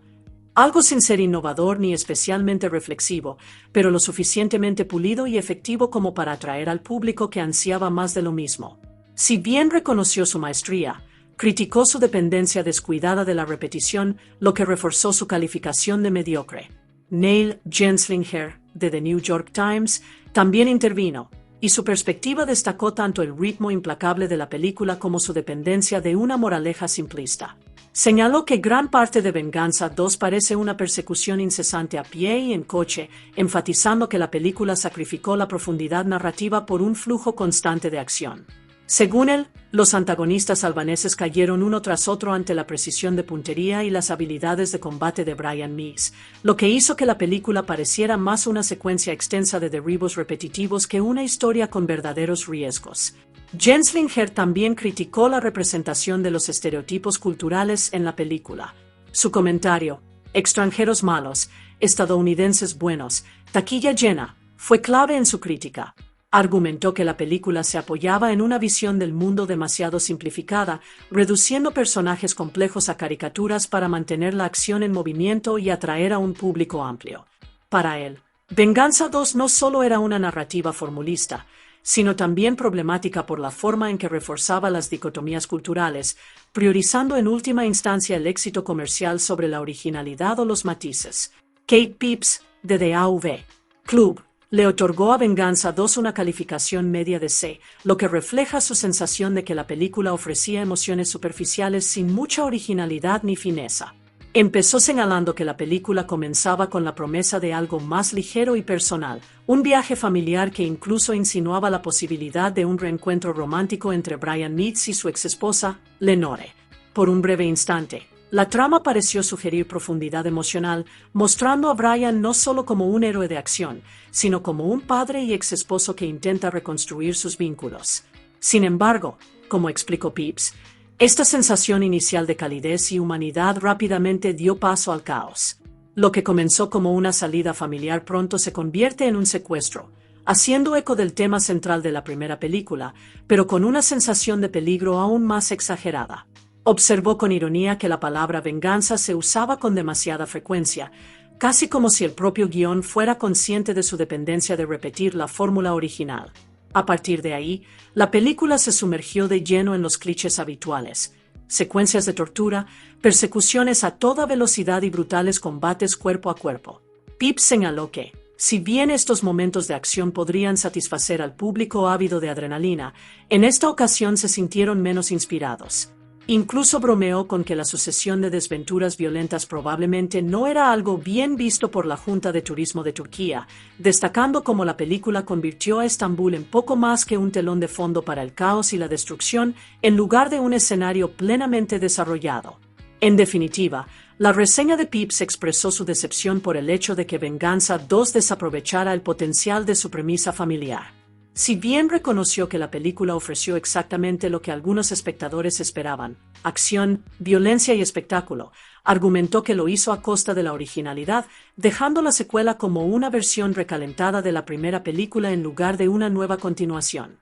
algo sin ser innovador ni especialmente reflexivo, pero lo suficientemente pulido y efectivo como para atraer al público que ansiaba más de lo mismo. Si bien reconoció su maestría, criticó su dependencia descuidada de la repetición, lo que reforzó su calificación de mediocre. Neil Genslinger, de The New York Times, también intervino, y su perspectiva destacó tanto el ritmo implacable de la película como su dependencia de una moraleja simplista. Señaló que gran parte de Venganza 2 parece una persecución incesante a pie y en coche, enfatizando que la película sacrificó la profundidad narrativa por un flujo constante de acción. Según él, los antagonistas albaneses cayeron uno tras otro ante la precisión de puntería y las habilidades de combate de Brian Meeks, lo que hizo que la película pareciera más una secuencia extensa de derribos repetitivos que una historia con verdaderos riesgos. Genslinger también criticó la representación de los estereotipos culturales en la película. Su comentario, extranjeros malos, estadounidenses buenos, taquilla llena, fue clave en su crítica. Argumentó que la película se apoyaba en una visión del mundo demasiado simplificada, reduciendo personajes complejos a caricaturas para mantener la acción en movimiento y atraer a un público amplio. Para él, Venganza 2 no solo era una narrativa formulista, sino también problemática por la forma en que reforzaba las dicotomías culturales, priorizando en última instancia el éxito comercial sobre la originalidad o los matices. Kate Phipps, de The AV Club, le otorgó a Venganza 2 una calificación media de C, lo que refleja su sensación de que la película ofrecía emociones superficiales sin mucha originalidad ni fineza. Empezó señalando que la película comenzaba con la promesa de algo más ligero y personal, un viaje familiar que incluso insinuaba la posibilidad de un reencuentro romántico entre Brian Meeks y su exesposa, Lenore. Por un breve instante, la trama pareció sugerir profundidad emocional, mostrando a Brian no solo como un héroe de acción, sino como un padre y exesposo que intenta reconstruir sus vínculos. Sin embargo, como explicó Phipps, esta sensación inicial de calidez y humanidad rápidamente dio paso al caos. Lo que comenzó como una salida familiar pronto se convierte en un secuestro, haciendo eco del tema central de la primera película, pero con una sensación de peligro aún más exagerada. Observó con ironía que la palabra venganza se usaba con demasiada frecuencia, casi como si el propio guión fuera consciente de su dependencia de repetir la fórmula original. A partir de ahí, la película se sumergió de lleno en los clichés habituales: secuencias de tortura, persecuciones a toda velocidad y brutales combates cuerpo a cuerpo. Phipps señaló que, si bien estos momentos de acción podrían satisfacer al público ávido de adrenalina, en esta ocasión se sintieron menos inspirados. Incluso bromeó con que la sucesión de desventuras violentas probablemente no era algo bien visto por la Junta de Turismo de Turquía, destacando cómo la película convirtió a Estambul en poco más que un telón de fondo para el caos y la destrucción, en lugar de un escenario plenamente desarrollado. En definitiva, la reseña de Phipps expresó su decepción por el hecho de que Venganza 2 desaprovechara el potencial de su premisa familiar. Si bien reconoció que la película ofreció exactamente lo que algunos espectadores esperaban: acción, violencia y espectáculo, argumentó que lo hizo a costa de la originalidad, dejando la secuela como una versión recalentada de la primera película en lugar de una nueva continuación.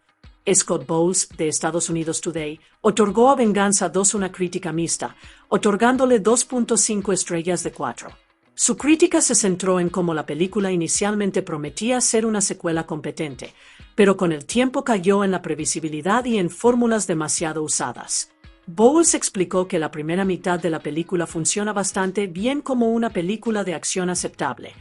Scott Bowles, de Estados Unidos Today, otorgó a Venganza 2 una crítica mixta, otorgándole 2.5 estrellas de 4. Su crítica se centró en cómo la película inicialmente prometía ser una secuela competente, pero con el tiempo cayó en la previsibilidad y en fórmulas demasiado usadas. Bowles explicó que la primera mitad de la película funciona bastante bien como una película de acción aceptable.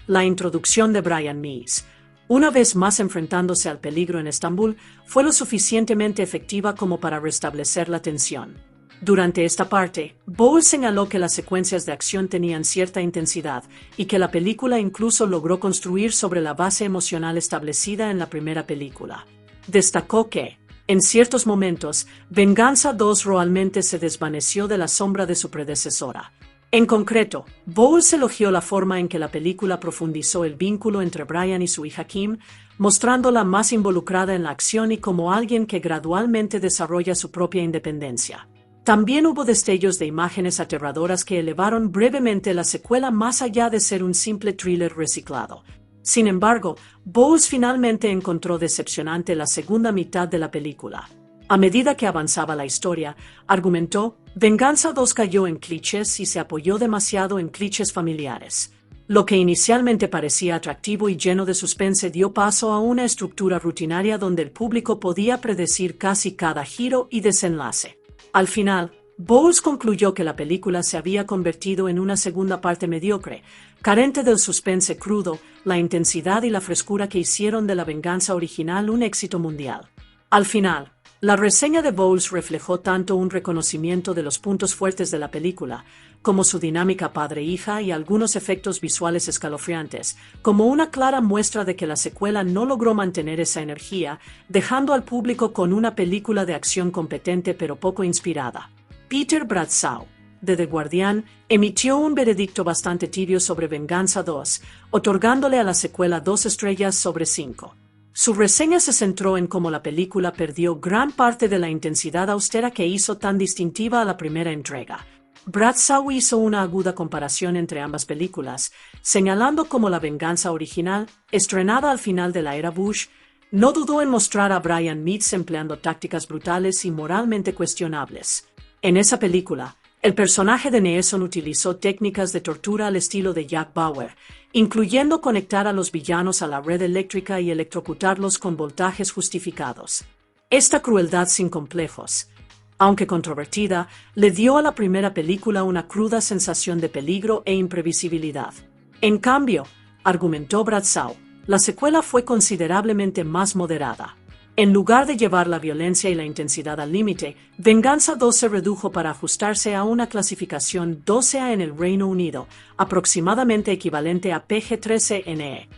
La introducción de Brian Meeks, una vez más enfrentándose al peligro en Estambul, fue lo suficientemente efectiva como para restablecer la tensión. Durante esta parte, Bowles señaló que las secuencias de acción tenían cierta intensidad y que la película incluso logró construir sobre la base emocional establecida en la primera película. Destacó que, en ciertos momentos, Venganza 2 realmente se desvaneció de la sombra de su predecesora. En concreto, Bowles elogió la forma en que la película profundizó el vínculo entre Brian y su hija Kim, mostrándola más involucrada en la acción y como alguien que gradualmente desarrolla su propia independencia. También hubo destellos de imágenes aterradoras que elevaron brevemente la secuela más allá de ser un simple thriller reciclado. Sin embargo, Bowles finalmente encontró decepcionante la segunda mitad de la película. A medida que avanzaba la historia, argumentó, Venganza 2 cayó en clichés y se apoyó demasiado en clichés familiares. Lo que inicialmente parecía atractivo y lleno de suspense dio paso a una estructura rutinaria donde el público podía predecir casi cada giro y desenlace. Al final, Bowles concluyó que la película se había convertido en una segunda parte mediocre, carente del suspense crudo, la intensidad y la frescura que hicieron de la Venganza original un éxito mundial. Al final, la reseña de Bowles reflejó tanto un reconocimiento de los puntos fuertes de la película, como su dinámica padre-hija y algunos efectos visuales escalofriantes, como una clara muestra de que la secuela no logró mantener esa energía, dejando al público con una película de acción competente pero poco inspirada. Peter Bradshaw, de The Guardian, emitió un veredicto bastante tibio sobre Venganza 2, otorgándole a la secuela 2 estrellas sobre 5. Su reseña se centró en cómo la película perdió gran parte de la intensidad austera que hizo tan distintiva a la primera entrega. Bradshaw hizo una aguda comparación entre ambas películas, señalando cómo la Venganza original, estrenada al final de la era Bush, no dudó en mostrar a Brian Mitz empleando tácticas brutales y moralmente cuestionables. En esa película, el personaje de Neeson utilizó técnicas de tortura al estilo de Jack Bauer, incluyendo conectar a los villanos a la red eléctrica y electrocutarlos con voltajes justificados. Esta crueldad sin complejos, aunque controvertida, le dio a la primera película una cruda sensación de peligro e imprevisibilidad. En cambio, argumentó Bradshaw, la secuela fue considerablemente más moderada. En lugar de llevar la violencia y la intensidad al límite, Venganza 2 se redujo para ajustarse a una clasificación 12A en el Reino Unido, aproximadamente equivalente a PG-13 NE.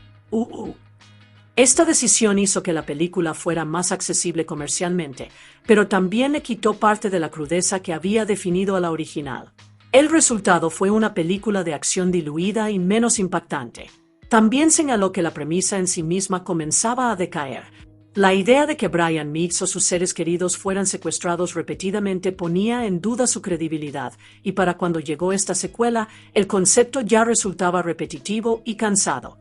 Esta decisión hizo que la película fuera más accesible comercialmente, pero también le quitó parte de la crudeza que había definido a la original. El resultado fue una película de acción diluida y menos impactante. También señaló que la premisa en sí misma comenzaba a decaer. La idea de que Brian Mitz o sus seres queridos fueran secuestrados repetidamente ponía en duda su credibilidad, y para cuando llegó esta secuela, el concepto ya resultaba repetitivo y cansado.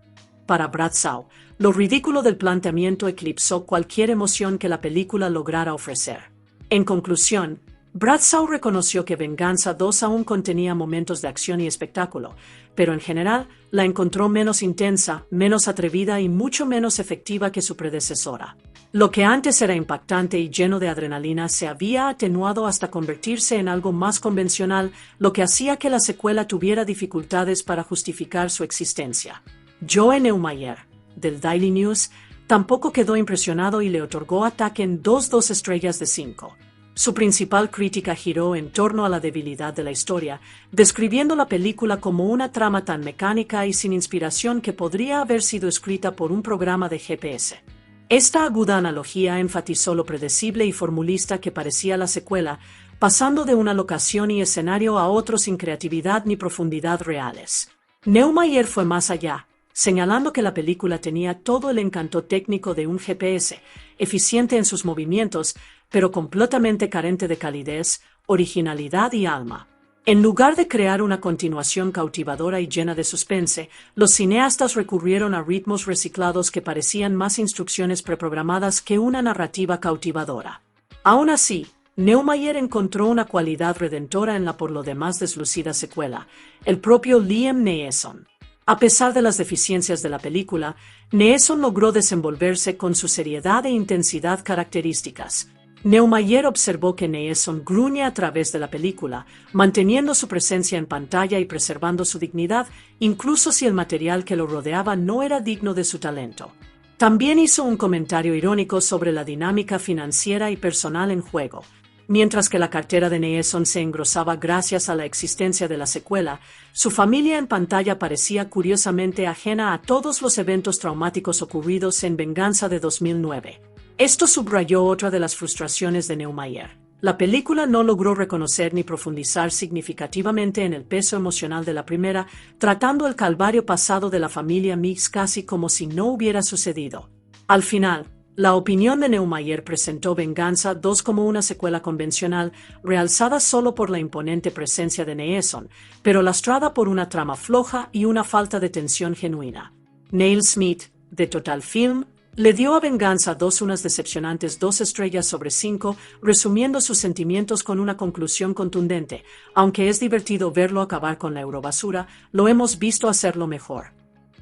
Para Bradshaw, lo ridículo del planteamiento eclipsó cualquier emoción que la película lograra ofrecer. En conclusión, Bradshaw reconoció que Venganza 2 aún contenía momentos de acción y espectáculo, pero en general la encontró menos intensa, menos atrevida y mucho menos efectiva que su predecesora. Lo que antes era impactante y lleno de adrenalina se había atenuado hasta convertirse en algo más convencional, lo que hacía que la secuela tuviera dificultades para justificar su existencia. Joe Neumayer, del Daily News, tampoco quedó impresionado y le otorgó a Taken 2 estrellas de 5. Su principal crítica giró en torno a la debilidad de la historia, describiendo la película como una trama tan mecánica y sin inspiración que podría haber sido escrita por un programa de GPS. Esta aguda analogía enfatizó lo predecible y formulista que parecía la secuela, pasando de una locación y escenario a otro sin creatividad ni profundidad reales. Neumayer fue más allá, señalando que la película tenía todo el encanto técnico de un GPS, eficiente en sus movimientos, pero completamente carente de calidez, originalidad y alma. En lugar de crear una continuación cautivadora y llena de suspense, los cineastas recurrieron a ritmos reciclados que parecían más instrucciones preprogramadas que una narrativa cautivadora. Aún así, Neumayer encontró una cualidad redentora en la por lo demás deslucida secuela, el propio Liam Neeson. A pesar de las deficiencias de la película, Neeson logró desenvolverse con su seriedad e intensidad características. Neumayer observó que Neeson gruñe a través de la película, manteniendo su presencia en pantalla y preservando su dignidad, incluso si el material que lo rodeaba no era digno de su talento. También hizo un comentario irónico sobre la dinámica financiera y personal en juego. Mientras que la cartera de Neeson se engrosaba gracias a la existencia de la secuela, su familia en pantalla parecía curiosamente ajena a todos los eventos traumáticos ocurridos en Venganza de 2009. Esto subrayó otra de las frustraciones de Neumayer. La película no logró reconocer ni profundizar significativamente en el peso emocional de la primera, tratando el calvario pasado de la familia Mitz casi como si no hubiera sucedido. Al final, la opinión de Neumayer presentó Venganza 2 como una secuela convencional, realzada solo por la imponente presencia de Neeson, pero lastrada por una trama floja y una falta de tensión genuina. Neil Smith, de Total Film, le dio a Venganza 2 unas decepcionantes 2 estrellas sobre 5, resumiendo sus sentimientos con una conclusión contundente: aunque es divertido verlo acabar con la eurobasura, lo hemos visto hacerlo mejor.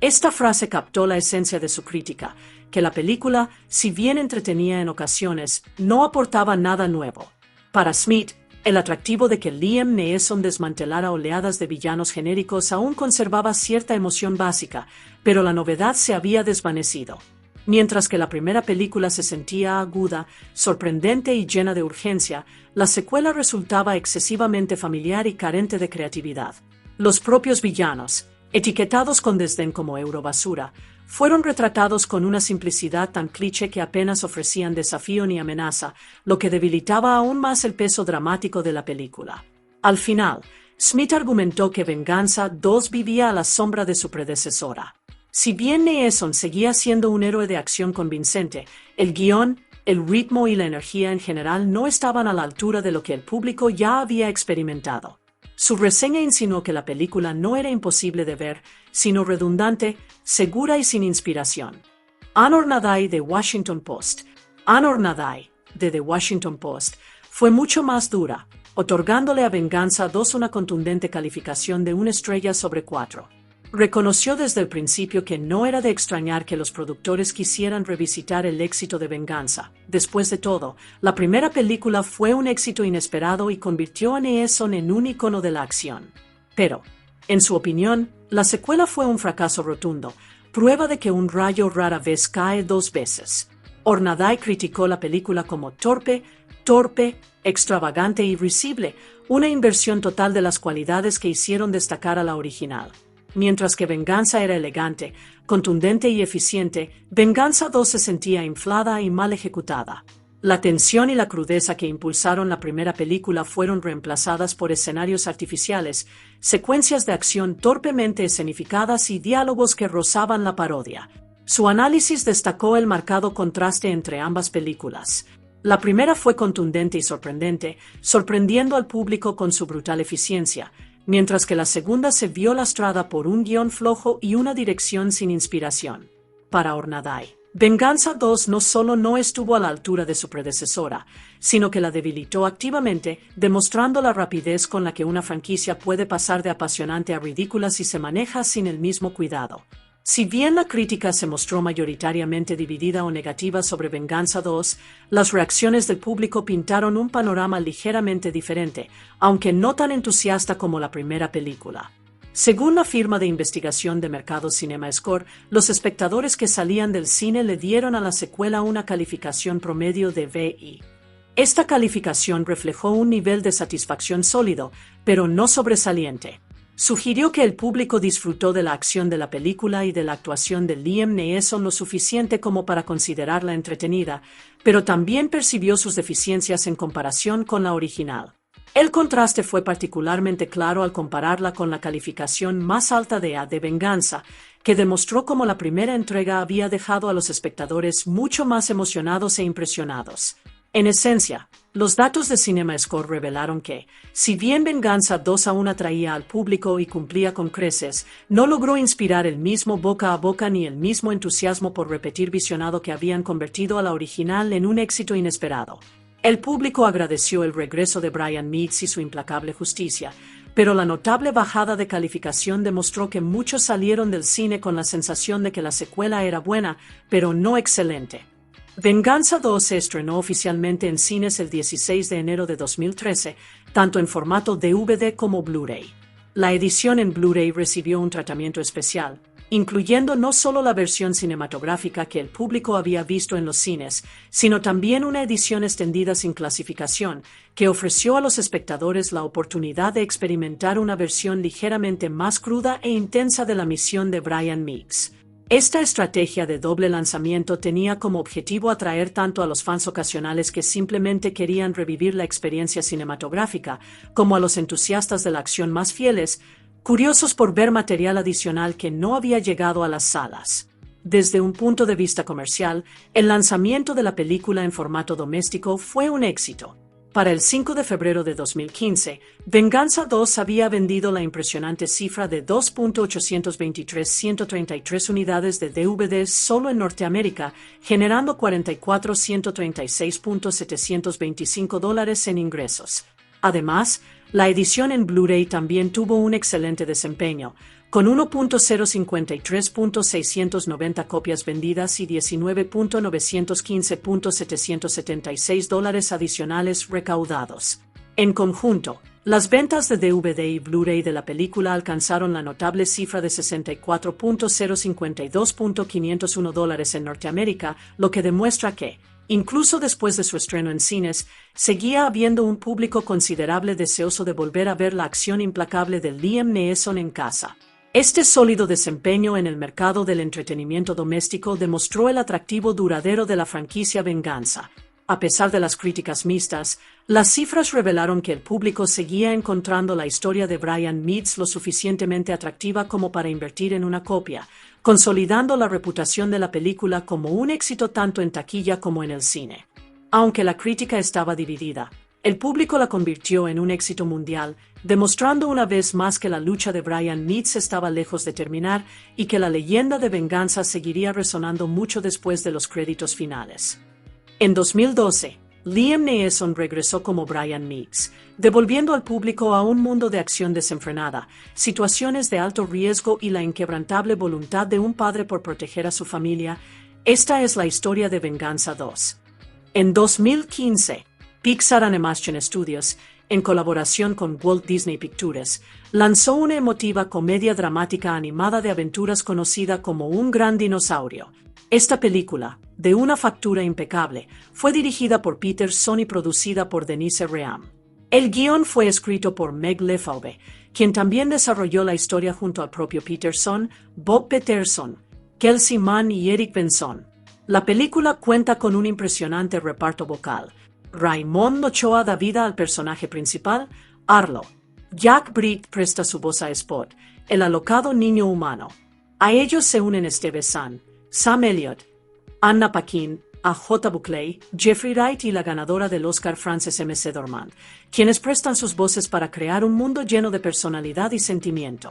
Esta frase captó la esencia de su crítica, que la película, si bien entretenía en ocasiones, no aportaba nada nuevo. Para Smith, el atractivo de que Liam Neeson desmantelara oleadas de villanos genéricos aún conservaba cierta emoción básica, pero la novedad se había desvanecido. Mientras que la primera película se sentía aguda, sorprendente y llena de urgencia, la secuela resultaba excesivamente familiar y carente de creatividad. Los propios villanos, etiquetados con desdén como eurobasura, fueron retratados con una simplicidad tan cliché que apenas ofrecían desafío ni amenaza, lo que debilitaba aún más el peso dramático de la película. Al final, Smith argumentó que Venganza 2 vivía a la sombra de su predecesora. Si bien Neeson seguía siendo un héroe de acción convincente, el guión, el ritmo y la energía en general no estaban a la altura de lo que el público ya había experimentado. Su reseña insinuó que la película no era imposible de ver, sino redundante, segura y sin inspiración. Ann Hornaday de Washington Post. Ann Hornaday, de The Washington Post, fue mucho más dura, otorgándole a Venganza 2 una contundente calificación de 1 estrella sobre 4. Reconoció desde el principio que no era de extrañar que los productores quisieran revisitar el éxito de Venganza. Después de todo, la primera película fue un éxito inesperado y convirtió a Neeson en un icono de la acción. Pero, en su opinión, la secuela fue un fracaso rotundo, prueba de que un rayo rara vez cae 2 veces. Hornaday criticó la película como torpe, extravagante y risible, una inversión total de las cualidades que hicieron destacar a la original. Mientras que Venganza era elegante, contundente y eficiente, Venganza 2 se sentía inflada y mal ejecutada. La tensión y la crudeza que impulsaron la primera película fueron reemplazadas por escenarios artificiales, secuencias de acción torpemente escenificadas y diálogos que rozaban la parodia. Su análisis destacó el marcado contraste entre ambas películas. La primera fue contundente y sorprendente, sorprendiendo al público con su brutal eficiencia, mientras que la segunda se vio lastrada por un guión flojo y una dirección sin inspiración. Para Hornaday, Venganza 2 no solo no estuvo a la altura de su predecesora, sino que la debilitó activamente, demostrando la rapidez con la que una franquicia puede pasar de apasionante a ridícula si se maneja sin el mismo cuidado. Si bien la crítica se mostró mayoritariamente dividida o negativa sobre Venganza 2, las reacciones del público pintaron un panorama ligeramente diferente, aunque no tan entusiasta como la primera película. Según la firma de investigación de mercado CinemaScore, los espectadores que salían del cine le dieron a la secuela una calificación promedio de VI. Esta calificación reflejó un nivel de satisfacción sólido, pero no sobresaliente. Sugirió que el público disfrutó de la acción de la película y de la actuación de Liam Neeson lo suficiente como para considerarla entretenida, pero también percibió sus deficiencias en comparación con la original. El contraste fue particularmente claro al compararla con la calificación más alta de A de Venganza, que demostró cómo la primera entrega había dejado a los espectadores mucho más emocionados e impresionados. En esencia, los datos de CinemaScore revelaron que, si bien Venganza 2 aún atraía al público y cumplía con creces, no logró inspirar el mismo boca a boca ni el mismo entusiasmo por repetir visionado que habían convertido a la original en un éxito inesperado. El público agradeció el regreso de Brian Meeks y su implacable justicia, pero la notable bajada de calificación demostró que muchos salieron del cine con la sensación de que la secuela era buena, pero no excelente. Venganza 2 se estrenó oficialmente en cines el 16 de enero de 2013, tanto en formato DVD como Blu-ray. La edición en Blu-ray recibió un tratamiento especial, incluyendo no solo la versión cinematográfica que el público había visto en los cines, sino también una edición extendida sin clasificación, que ofreció a los espectadores la oportunidad de experimentar una versión ligeramente más cruda e intensa de la misión de Brian Meeks. Esta estrategia de doble lanzamiento tenía como objetivo atraer tanto a los fans ocasionales que simplemente querían revivir la experiencia cinematográfica, como a los entusiastas de la acción más fieles, curiosos por ver material adicional que no había llegado a las salas. Desde un punto de vista comercial, el lanzamiento de la película en formato doméstico fue un éxito. Para el 5 de febrero de 2015, Venganza 2 había vendido la impresionante cifra de 2.823.133 unidades de DVDs solo en Norteamérica, generando $44.136.725 en ingresos. Además, la edición en Blu-ray también tuvo un excelente desempeño, con 1.053.690 copias vendidas y $19.915.776 adicionales recaudados. En conjunto, las ventas de DVD y Blu-ray de la película alcanzaron la notable cifra de $64.052.501 en Norteamérica, lo que demuestra que, incluso después de su estreno en cines, seguía habiendo un público considerable deseoso de volver a ver la acción implacable de Liam Neeson en casa. Este sólido desempeño en el mercado del entretenimiento doméstico demostró el atractivo duradero de la franquicia Venganza. A pesar de las críticas mixtas, las cifras revelaron que el público seguía encontrando la historia de Brian Meads lo suficientemente atractiva como para invertir en una copia, consolidando la reputación de la película como un éxito tanto en taquilla como en el cine. Aunque la crítica estaba dividida, el público la convirtió en un éxito mundial, demostrando una vez más que la lucha de Brian Meads estaba lejos de terminar y que la leyenda de Venganza seguiría resonando mucho después de los créditos finales. En 2012, Liam Neeson regresó como Brian Meads, devolviendo al público a un mundo de acción desenfrenada, situaciones de alto riesgo y la inquebrantable voluntad de un padre por proteger a su familia. Esta es la historia de Venganza 2. En 2015, Pixar Animation Studios, en colaboración con Walt Disney Pictures, lanzó una emotiva comedia dramática animada de aventuras conocida como Un Gran Dinosaurio. Esta película, de una factura impecable, fue dirigida por Peterson y producida por Denise Ream. El guión fue escrito por Meg Lefauve, quien también desarrolló la historia junto al propio Peterson, Bob Peterson, Kelsey Mann y Eric Benson. La película cuenta con un impresionante reparto vocal. Raymond Ochoa da vida al personaje principal, Arlo. Jack Britt presta su voz a Spot, el alocado niño humano. A ellos se unen Steve Zahn, Sam Elliott, Anna Paquin, a J. Buckley, Jeffrey Wright y la ganadora del Oscar Frances M. Dormand, quienes prestan sus voces para crear un mundo lleno de personalidad y sentimiento.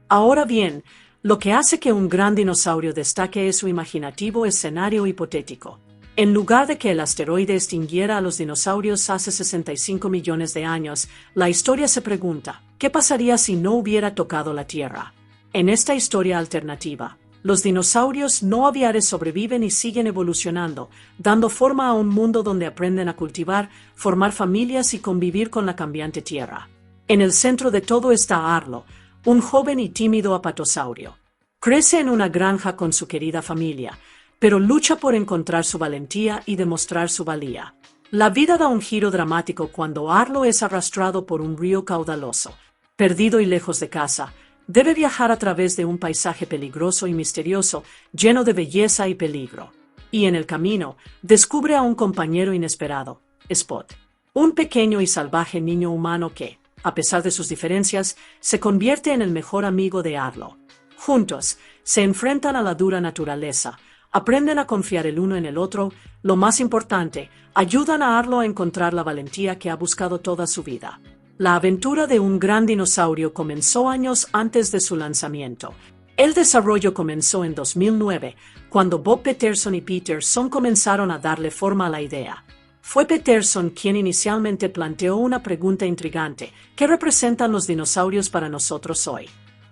Ahora bien, lo que hace que Un Gran Dinosaurio destaque es su imaginativo escenario hipotético. En lugar de que el asteroide extinguiera a los dinosaurios hace 65 millones de años, la historia se pregunta, ¿qué pasaría si no hubiera tocado la Tierra? En esta historia alternativa, los dinosaurios no aviares sobreviven y siguen evolucionando, dando forma a un mundo donde aprenden a cultivar, formar familias y convivir con la cambiante Tierra. En el centro de todo está Arlo, un joven y tímido apatosaurio. Crece en una granja con su querida familia, pero lucha por encontrar su valentía y demostrar su valía. La vida da un giro dramático cuando Arlo es arrastrado por un río caudaloso. Perdido y lejos de casa, debe viajar a través de un paisaje peligroso y misterioso, lleno de belleza y peligro. Y en el camino, descubre a un compañero inesperado, Spot, un pequeño y salvaje niño humano que, a pesar de sus diferencias, se convierte en el mejor amigo de Arlo. Juntos, se enfrentan a la dura naturaleza, aprenden a confiar el uno en el otro, lo más importante, ayudan a Arlo a encontrar la valentía que ha buscado toda su vida. La aventura de Un Gran Dinosaurio comenzó años antes de su lanzamiento. El desarrollo comenzó en 2009, cuando Bob Peterson y Peterson comenzaron a darle forma a la idea. Fue Peterson quien inicialmente planteó una pregunta intrigante: ¿qué representan los dinosaurios para nosotros hoy?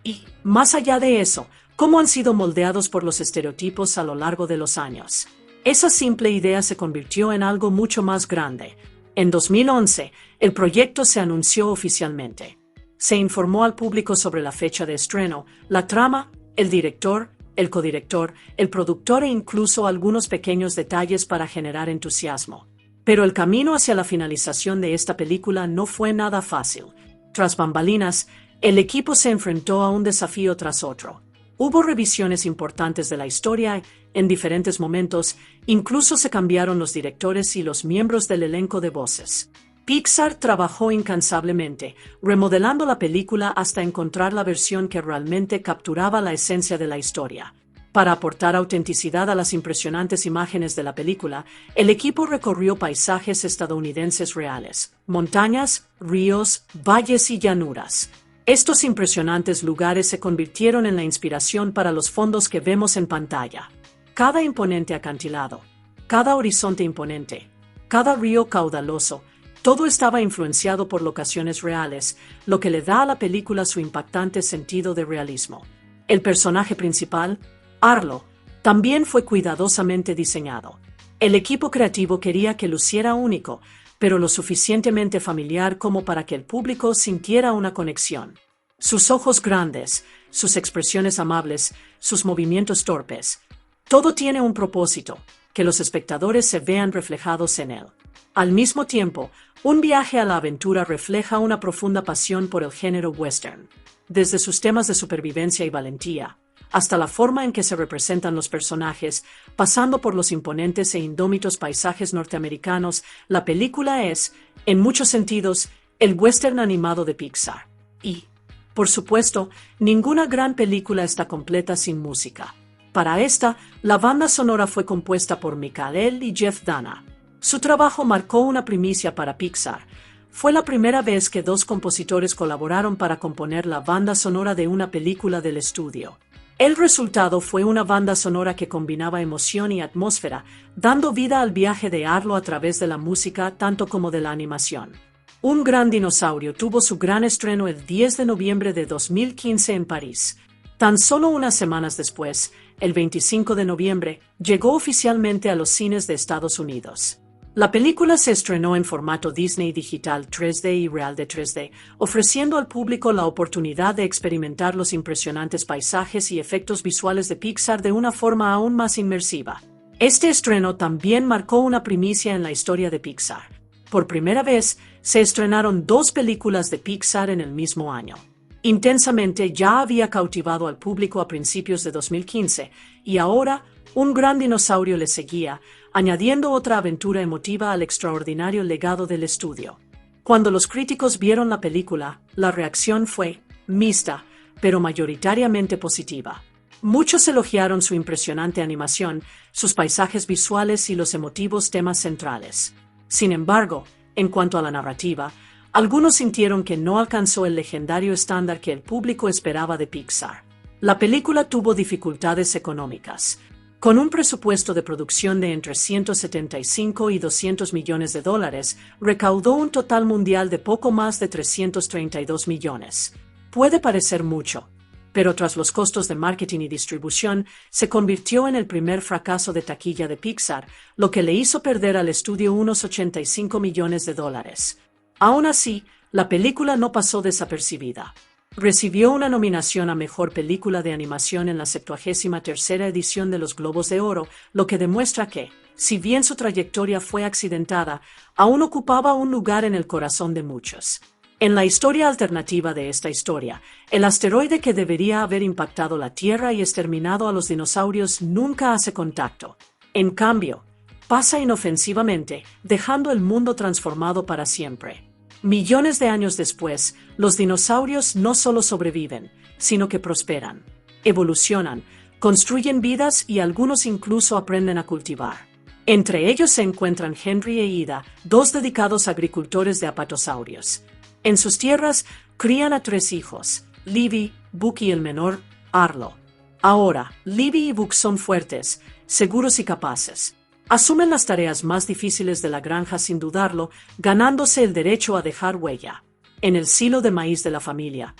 Y, más allá de eso, ¿cómo han sido moldeados por los estereotipos a lo largo de los años? Esa simple idea se convirtió en algo mucho más grande. En 2011, el proyecto se anunció oficialmente. Se informó al público sobre la fecha de estreno, la trama, el director, el codirector, el productor e incluso algunos pequeños detalles para generar entusiasmo. Pero el camino hacia la finalización de esta película no fue nada fácil. Tras bambalinas, el equipo se enfrentó a un desafío tras otro. Hubo revisiones importantes de la historia en diferentes momentos, incluso se cambiaron los directores y los miembros del elenco de voces. Pixar trabajó incansablemente, remodelando la película hasta encontrar la versión que realmente capturaba la esencia de la historia. Para aportar autenticidad a las impresionantes imágenes de la película, el equipo recorrió paisajes estadounidenses reales, montañas, ríos, valles y llanuras. Estos impresionantes lugares se convirtieron en la inspiración para los fondos que vemos en pantalla. Cada imponente acantilado, cada horizonte imponente, cada río caudaloso, todo estaba influenciado por locaciones reales, lo que le da a la película su impactante sentido de realismo. El personaje principal, Arlo, también fue cuidadosamente diseñado. El equipo creativo quería que luciera único, pero lo suficientemente familiar como para que el público sintiera una conexión. Sus ojos grandes, sus expresiones amables, sus movimientos torpes. Todo tiene un propósito, que los espectadores se vean reflejados en él. Al mismo tiempo, un viaje a la aventura refleja una profunda pasión por el género western. Desde sus temas de supervivencia y valentía, hasta la forma en que se representan los personajes, pasando por los imponentes e indómitos paisajes norteamericanos, la película es, en muchos sentidos, el western animado de Pixar. Y, por supuesto, ninguna gran película está completa sin música. Para esta, la banda sonora fue compuesta por Michael y Jeff Dana. Su trabajo marcó una primicia para Pixar. Fue la primera vez que dos compositores colaboraron para componer la banda sonora de una película del estudio. El resultado fue una banda sonora que combinaba emoción y atmósfera, dando vida al viaje de Arlo a través de la música tanto como de la animación. Un gran dinosaurio tuvo su gran estreno el 10 de noviembre de 2015 en París. Tan solo unas semanas después, el 25 de noviembre, llegó oficialmente a los cines de Estados Unidos. La película se estrenó en formato Disney Digital 3D y Real de 3D, ofreciendo al público la oportunidad de experimentar los impresionantes paisajes y efectos visuales de Pixar de una forma aún más inmersiva. Este estreno también marcó una primicia en la historia de Pixar. Por primera vez, se estrenaron dos películas de Pixar en el mismo año. Intensamente ya había cautivado al público a principios de 2015, y ahora un gran dinosaurio le seguía, añadiendo otra aventura emotiva al extraordinario legado del estudio. Cuando los críticos vieron la película, la reacción fue mixta, pero mayoritariamente positiva. Muchos elogiaron su impresionante animación, sus paisajes visuales y los emotivos temas centrales. Sin embargo, en cuanto a la narrativa, algunos sintieron que no alcanzó el legendario estándar que el público esperaba de Pixar. La película tuvo dificultades económicas. Con un presupuesto de producción de entre 175 y 200 millones de dólares, recaudó un total mundial de poco más de 332 millones. Puede parecer mucho, pero tras los costos de marketing y distribución, se convirtió en el primer fracaso de taquilla de Pixar, lo que le hizo perder al estudio unos 85 millones de dólares. Aún así, la película no pasó desapercibida. Recibió una nominación a Mejor Película de Animación en la 73ª edición de los Globos de Oro, lo que demuestra que, si bien su trayectoria fue accidentada, aún ocupaba un lugar en el corazón de muchos. En la historia alternativa de esta historia, el asteroide que debería haber impactado la Tierra y exterminado a los dinosaurios nunca hace contacto. En cambio, pasa inofensivamente, dejando el mundo transformado para siempre. Millones de años después, los dinosaurios no solo sobreviven, sino que prosperan, evolucionan, construyen vidas y algunos incluso aprenden a cultivar. Entre ellos se encuentran Henry e Ida, dos dedicados agricultores de apatosaurios. En sus tierras crían a 3 hijos, Libby, Buck y el menor, Arlo. Ahora, Libby y Buck son fuertes, seguros y capaces. Asumen las tareas más difíciles de la granja sin dudarlo, ganándose el derecho a dejar huella. En el silo de maíz de la familia,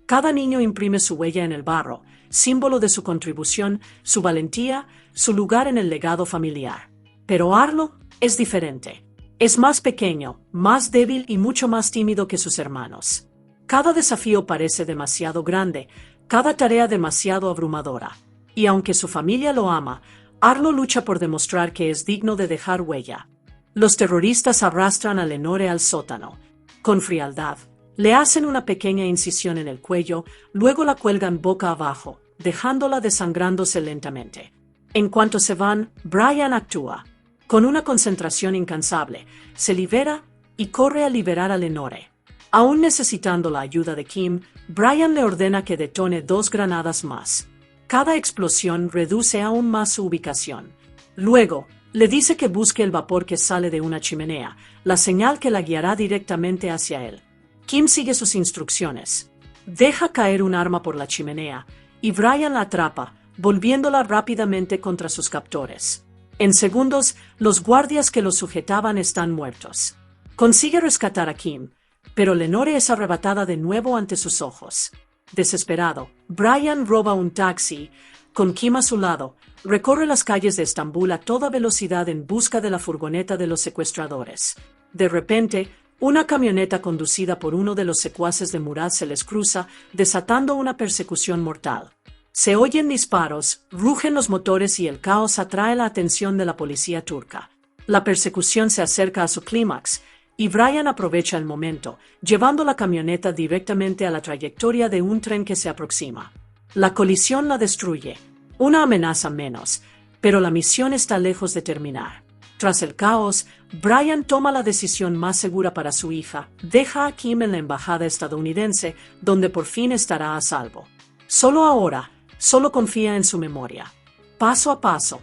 cada niño imprime su huella en el barro, símbolo de su contribución, su valentía, su lugar en el legado familiar. Pero Arlo es diferente. Es más pequeño, más débil y mucho más tímido que sus hermanos. Cada desafío parece demasiado grande, cada tarea demasiado abrumadora. Y aunque su familia lo ama, Arlo lucha por demostrar que es digno de dejar huella. Los terroristas arrastran a Lenore al sótano. Con frialdad, le hacen una pequeña incisión en el cuello, luego la cuelgan boca abajo, dejándola desangrándose lentamente. En cuanto se van, Brian actúa. Con una concentración incansable, se libera y corre a liberar a Lenore. Aún necesitando la ayuda de Kim, Brian le ordena que detone 2 granadas más. Cada explosión reduce aún más su ubicación. Luego, le dice que busque el vapor que sale de una chimenea, la señal que la guiará directamente hacia él. Kim sigue sus instrucciones. Deja caer un arma por la chimenea, y Brian la atrapa, volviéndola rápidamente contra sus captores. En segundos, los guardias que lo sujetaban están muertos. Consigue rescatar a Kim, pero Lenore es arrebatada de nuevo ante sus ojos. Desesperado, Brian roba un taxi, con Kim a su lado, recorre las calles de Estambul a toda velocidad en busca de la furgoneta de los secuestradores. De repente, una camioneta conducida por uno de los secuaces de Murad se les cruza, desatando una persecución mortal. Se oyen disparos, rugen los motores y el caos atrae la atención de la policía turca. La persecución se acerca a su clímax, y Brian aprovecha el momento, llevando la camioneta directamente a la trayectoria de un tren que se aproxima. La colisión la destruye. Una amenaza menos, pero la misión está lejos de terminar. Tras el caos, Brian toma la decisión más segura para su hija, deja a Kim en la embajada estadounidense, donde por fin estará a salvo. Solo ahora, solo confía en su memoria. Paso a paso,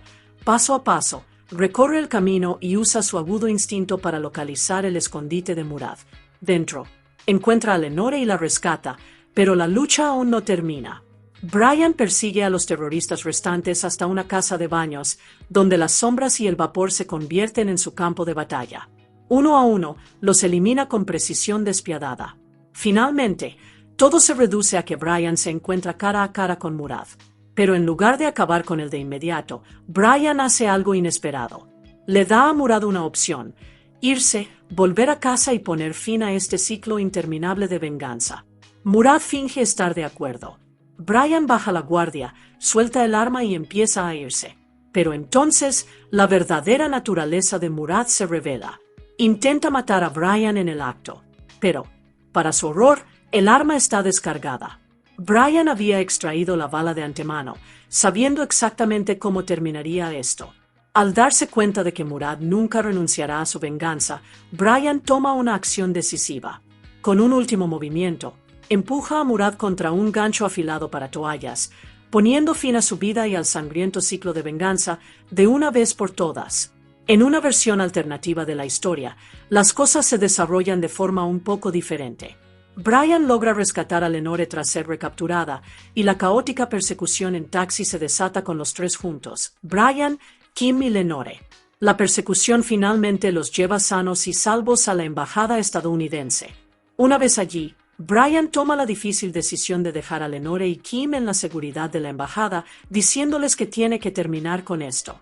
recorre el camino y usa su agudo instinto para localizar el escondite de Murad. Dentro, encuentra a Lenore y la rescata, pero la lucha aún no termina. Brian persigue a los terroristas restantes hasta una casa de baños, donde las sombras y el vapor se convierten en su campo de batalla. Uno a uno, los elimina con precisión despiadada. Finalmente, todo se reduce a que Brian se encuentra cara a cara con Murad. Pero en lugar de acabar con él de inmediato, Brian hace algo inesperado. Le da a Murad una opción: irse, volver a casa y poner fin a este ciclo interminable de venganza. Murad finge estar de acuerdo. Brian baja la guardia, suelta el arma y empieza a irse. Pero entonces, la verdadera naturaleza de Murad se revela. Intenta matar a Brian en el acto. Pero, para su horror, el arma está descargada. Brian había extraído la bala de antemano, sabiendo exactamente cómo terminaría esto. Al darse cuenta de que Murad nunca renunciará a su venganza, Brian toma una acción decisiva. Con un último movimiento, empuja a Murad contra un gancho afilado para toallas, poniendo fin a su vida y al sangriento ciclo de venganza de una vez por todas. En una versión alternativa de la historia, las cosas se desarrollan de forma un poco diferente. Brian logra rescatar a Lenore tras ser recapturada, y la caótica persecución en taxi se desata con los tres juntos: Brian, Kim y Lenore. La persecución finalmente los lleva sanos y salvos a la embajada estadounidense. Una vez allí, Brian toma la difícil decisión de dejar a Lenore y Kim en la seguridad de la embajada, diciéndoles que tiene que terminar con esto.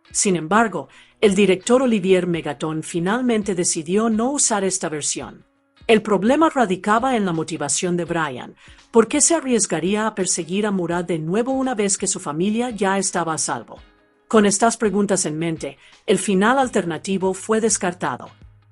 Sin embargo, el director Olivier Megaton finalmente decidió no usar esta versión. El problema radicaba en la motivación de Brian. ¿Por qué se arriesgaría a perseguir a Murad de nuevo una vez que su familia ya estaba a salvo? Con estas preguntas en mente, el final alternativo fue descartado.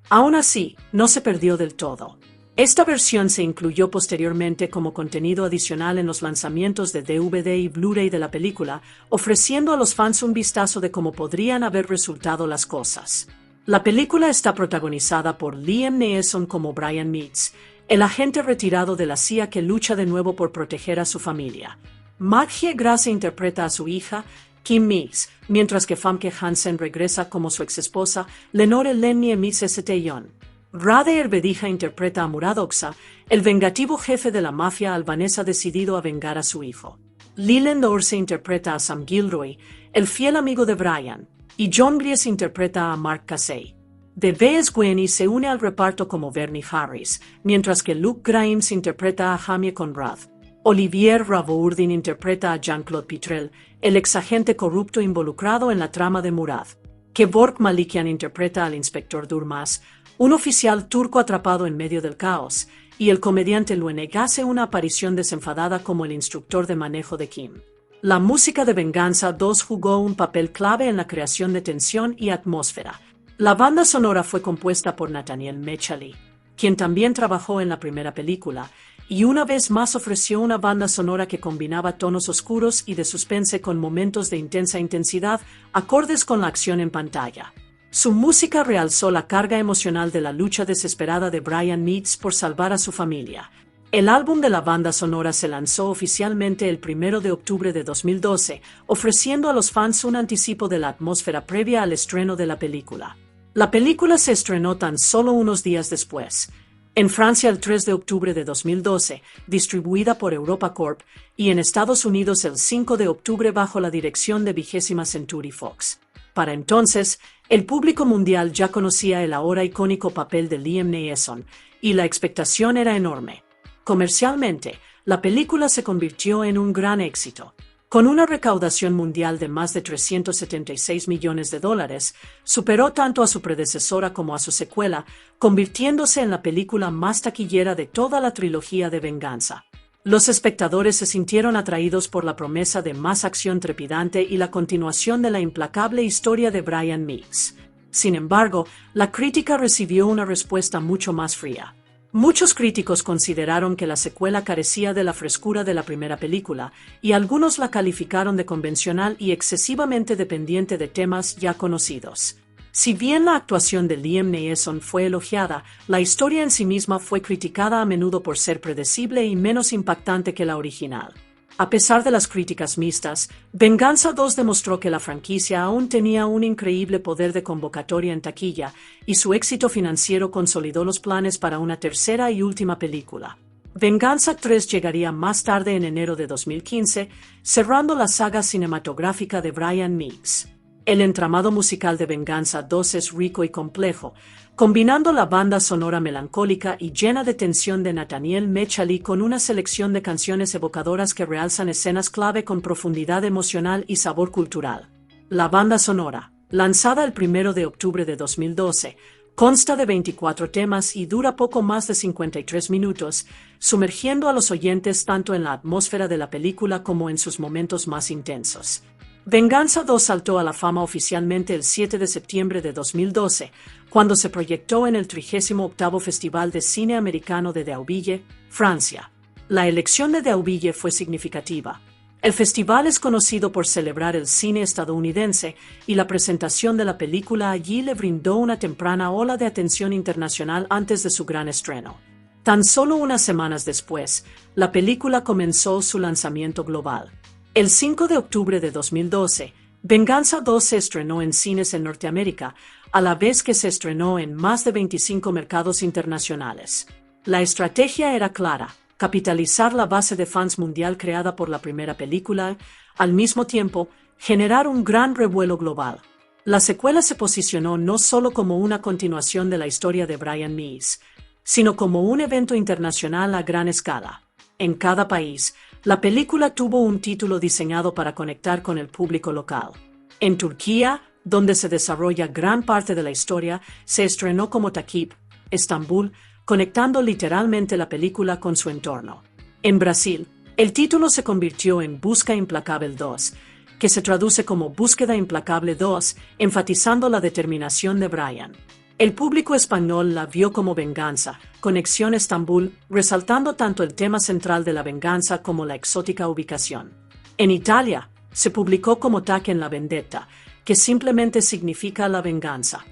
Aún así, no se perdió del todo. Esta versión se incluyó posteriormente como contenido adicional en los lanzamientos de DVD y Blu-ray de la película, ofreciendo a los fans un vistazo de cómo podrían haber resultado las cosas. La película está protagonizada por Liam Neeson como Brian Meeks, el agente retirado de la CIA que lucha de nuevo por proteger a su familia. Maggie Grace interpreta a su hija, Kim Meeks, mientras que Famke Hansen regresa como su exesposa, Lenore Lennie Meeks St. Rade Herbedija interpreta a Murad Oksa, el vengativo jefe de la mafia albanesa decidido a vengar a su hijo. Leland Orse interpreta a Sam Gilroy, el fiel amigo de Brian, y John Gries interpreta a Mark Casey. Deves Gueni se une al reparto como Bernie Harris, mientras que Luke Grimes interpreta a Jamie Conrad. Olivier Ravourdin interpreta a Jean-Claude Pitrel, el exagente corrupto involucrado en la trama de Murad. Kevork Malikian interpreta al inspector Durmaz, un oficial turco atrapado en medio del caos, y el comediante Lueneg hace una aparición desenfadada como el instructor de manejo de Kim. La música de Venganza 2 jugó un papel clave en la creación de tensión y atmósfera. La banda sonora fue compuesta por Nathaniel Mechali, quien también trabajó en la primera película, y una vez más ofreció una banda sonora que combinaba tonos oscuros y de suspense con momentos de intensa intensidad, acordes con la acción en pantalla. Su música realzó la carga emocional de la lucha desesperada de Brian Meeks por salvar a su familia. El álbum de la banda sonora se lanzó oficialmente el 1 de octubre de 2012, ofreciendo a los fans un anticipo de la atmósfera previa al estreno de la película. La película se estrenó tan solo unos días después, en Francia el 3 de octubre de 2012, distribuida por Europa Corp, y en Estados Unidos el 5 de octubre bajo la dirección de 20ª Century Fox. Para entonces, el público mundial ya conocía el ahora icónico papel de Liam Neeson, y la expectación era enorme. Comercialmente, la película se convirtió en un gran éxito. Con una recaudación mundial de más de $376 millones, superó tanto a su predecesora como a su secuela, convirtiéndose en la película más taquillera de toda la trilogía de Venganza. Los espectadores se sintieron atraídos por la promesa de más acción trepidante y la continuación de la implacable historia de Brian Meeks. Sin embargo, la crítica recibió una respuesta mucho más fría. Muchos críticos consideraron que la secuela carecía de la frescura de la primera película, y algunos la calificaron de convencional y excesivamente dependiente de temas ya conocidos. Si bien la actuación de Liam Neeson fue elogiada, la historia en sí misma fue criticada a menudo por ser predecible y menos impactante que la original. A pesar de las críticas mixtas, Venganza 2 demostró que la franquicia aún tenía un increíble poder de convocatoria en taquilla, y su éxito financiero consolidó los planes para una tercera y última película. Venganza 3 llegaría más tarde en enero de 2015, cerrando la saga cinematográfica de Brian Meeks. El entramado musical de Venganza 2 es rico y complejo, combinando la banda sonora melancólica y llena de tensión de Nathaniel Mechali con una selección de canciones evocadoras que realzan escenas clave con profundidad emocional y sabor cultural. La banda sonora, lanzada el 1 de octubre de 2012, consta de 24 temas y dura poco más de 53 minutos, sumergiendo a los oyentes tanto en la atmósfera de la película como en sus momentos más intensos. Venganza 2 saltó a la fama oficialmente el 7 de septiembre de 2012, cuando se proyectó en el 38º Festival de Cine Americano de Deauville, Francia. La elección de Deauville fue significativa. El festival es conocido por celebrar el cine estadounidense, y la presentación de la película allí le brindó una temprana ola de atención internacional antes de su gran estreno. Tan solo unas semanas después, la película comenzó su lanzamiento global. El 5 de octubre de 2012, Venganza 2 se estrenó en cines en Norteamérica, a la vez que se estrenó en más de 25 mercados internacionales. La estrategia era clara: capitalizar la base de fans mundial creada por la primera película, al mismo tiempo, generar un gran revuelo global. La secuela se posicionó no solo como una continuación de la historia de Brian Meeks, sino como un evento internacional a gran escala. En cada país, la película tuvo un título diseñado para conectar con el público local. En Turquía, donde se desarrolla gran parte de la historia, se estrenó como Takip, Estambul, conectando literalmente la película con su entorno. En Brasil, el título se convirtió en Busca Implacable 2, que se traduce como Búsqueda Implacable 2, enfatizando la determinación de Brian. El público español la vio como Venganza, Conexión Estambul, resaltando tanto el tema central de la venganza como la exótica ubicación. En Italia, se publicó como Tak en la Vendetta, que simplemente significa la venganza.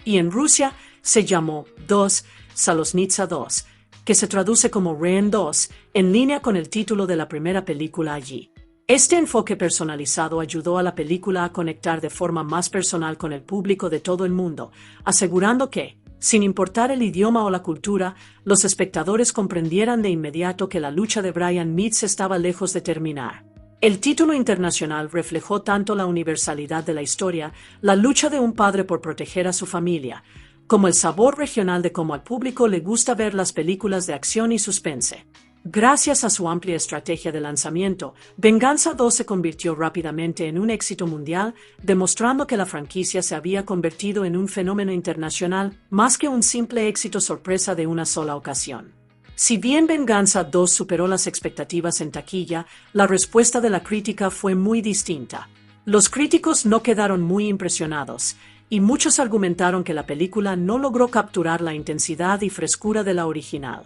Y en Rusia se llamó 2, Salosnitsa 2, que se traduce como Rehén 2, en línea con el título de la primera película allí. Este enfoque personalizado ayudó a la película a conectar de forma más personal con el público de todo el mundo, asegurando que, sin importar el idioma o la cultura, los espectadores comprendieran de inmediato que la lucha de Brian Meeks estaba lejos de terminar. El título internacional reflejó tanto la universalidad de la historia, la lucha de un padre por proteger a su familia, como el sabor regional de cómo al público le gusta ver las películas de acción y suspense. Gracias a su amplia estrategia de lanzamiento, Venganza 2 se convirtió rápidamente en un éxito mundial, demostrando que la franquicia se había convertido en un fenómeno internacional, más que un simple éxito sorpresa de una sola ocasión. Si bien Venganza 2 superó las expectativas en taquilla, la respuesta de la crítica fue muy distinta. Los críticos no quedaron muy impresionados, y muchos argumentaron que la película no logró capturar la intensidad y frescura de la original.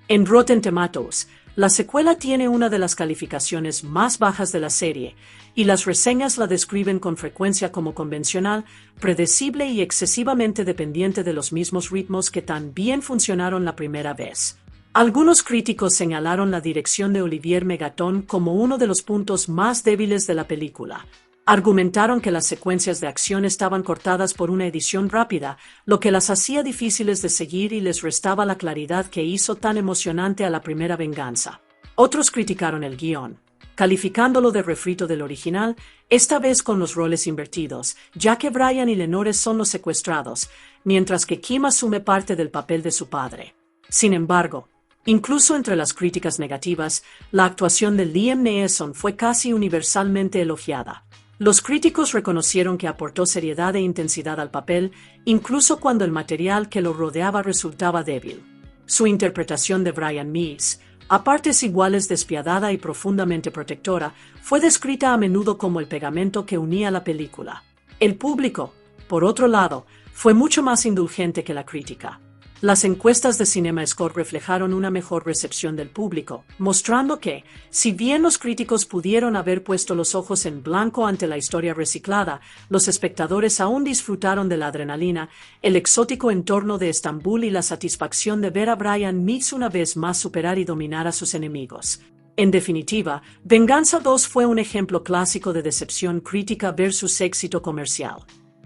En Rotten Tomatoes, la secuela tiene una de las calificaciones más bajas de la serie, y las reseñas la describen con frecuencia como convencional, predecible y excesivamente dependiente de los mismos ritmos que tan bien funcionaron la primera vez. Algunos críticos señalaron la dirección de Olivier Megaton como uno de los puntos más débiles de la película. Argumentaron que las secuencias de acción estaban cortadas por una edición rápida, lo que las hacía difíciles de seguir y les restaba la claridad que hizo tan emocionante a la primera venganza. Otros criticaron el guión, calificándolo de refrito del original, esta vez con los roles invertidos, ya que Brian y Lenore son los secuestrados, mientras que Kim asume parte del papel de su padre. Sin embargo, incluso entre las críticas negativas, la actuación de Liam Neeson fue casi universalmente elogiada. Los críticos reconocieron que aportó seriedad e intensidad al papel, incluso cuando el material que lo rodeaba resultaba débil. Su interpretación de Brian Meeks, a partes iguales despiadada y profundamente protectora, fue descrita a menudo como el pegamento que unía la película. El público, por otro lado, fue mucho más indulgente que la crítica. Las encuestas de CinemaScore reflejaron una mejor recepción del público, mostrando que, si bien los críticos pudieron haber puesto los ojos en blanco ante la historia reciclada, los espectadores aún disfrutaron de la adrenalina, el exótico entorno de Estambul y la satisfacción de ver a Brian Meeks una vez más superar y dominar a sus enemigos. En definitiva, Venganza 2 fue un ejemplo clásico de decepción crítica versus éxito comercial.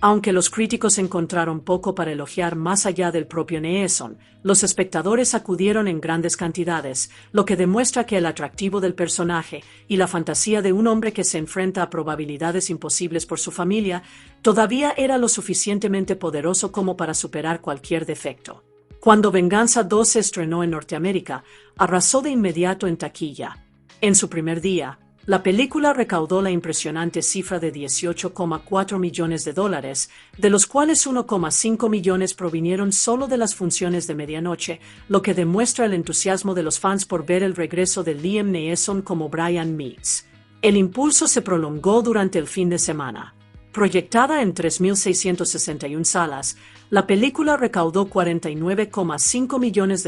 Aunque los críticos encontraron poco para elogiar más allá del propio Neeson, los espectadores acudieron en grandes cantidades, lo que demuestra que el atractivo del personaje y la fantasía de un hombre que se enfrenta a probabilidades imposibles por su familia todavía era lo suficientemente poderoso como para superar cualquier defecto. Cuando Venganza 2 se estrenó en Norteamérica, arrasó de inmediato en taquilla. En su primer día, la película recaudó la impresionante cifra de $18,4 millones, de los cuales 1,5 millones provinieron solo de las funciones de medianoche, lo que demuestra el entusiasmo de los fans por ver el regreso de Liam Neeson como Brian Meeks. El impulso se prolongó durante el fin de semana. Proyectada en 3.661 salas, la película recaudó $49,5 millones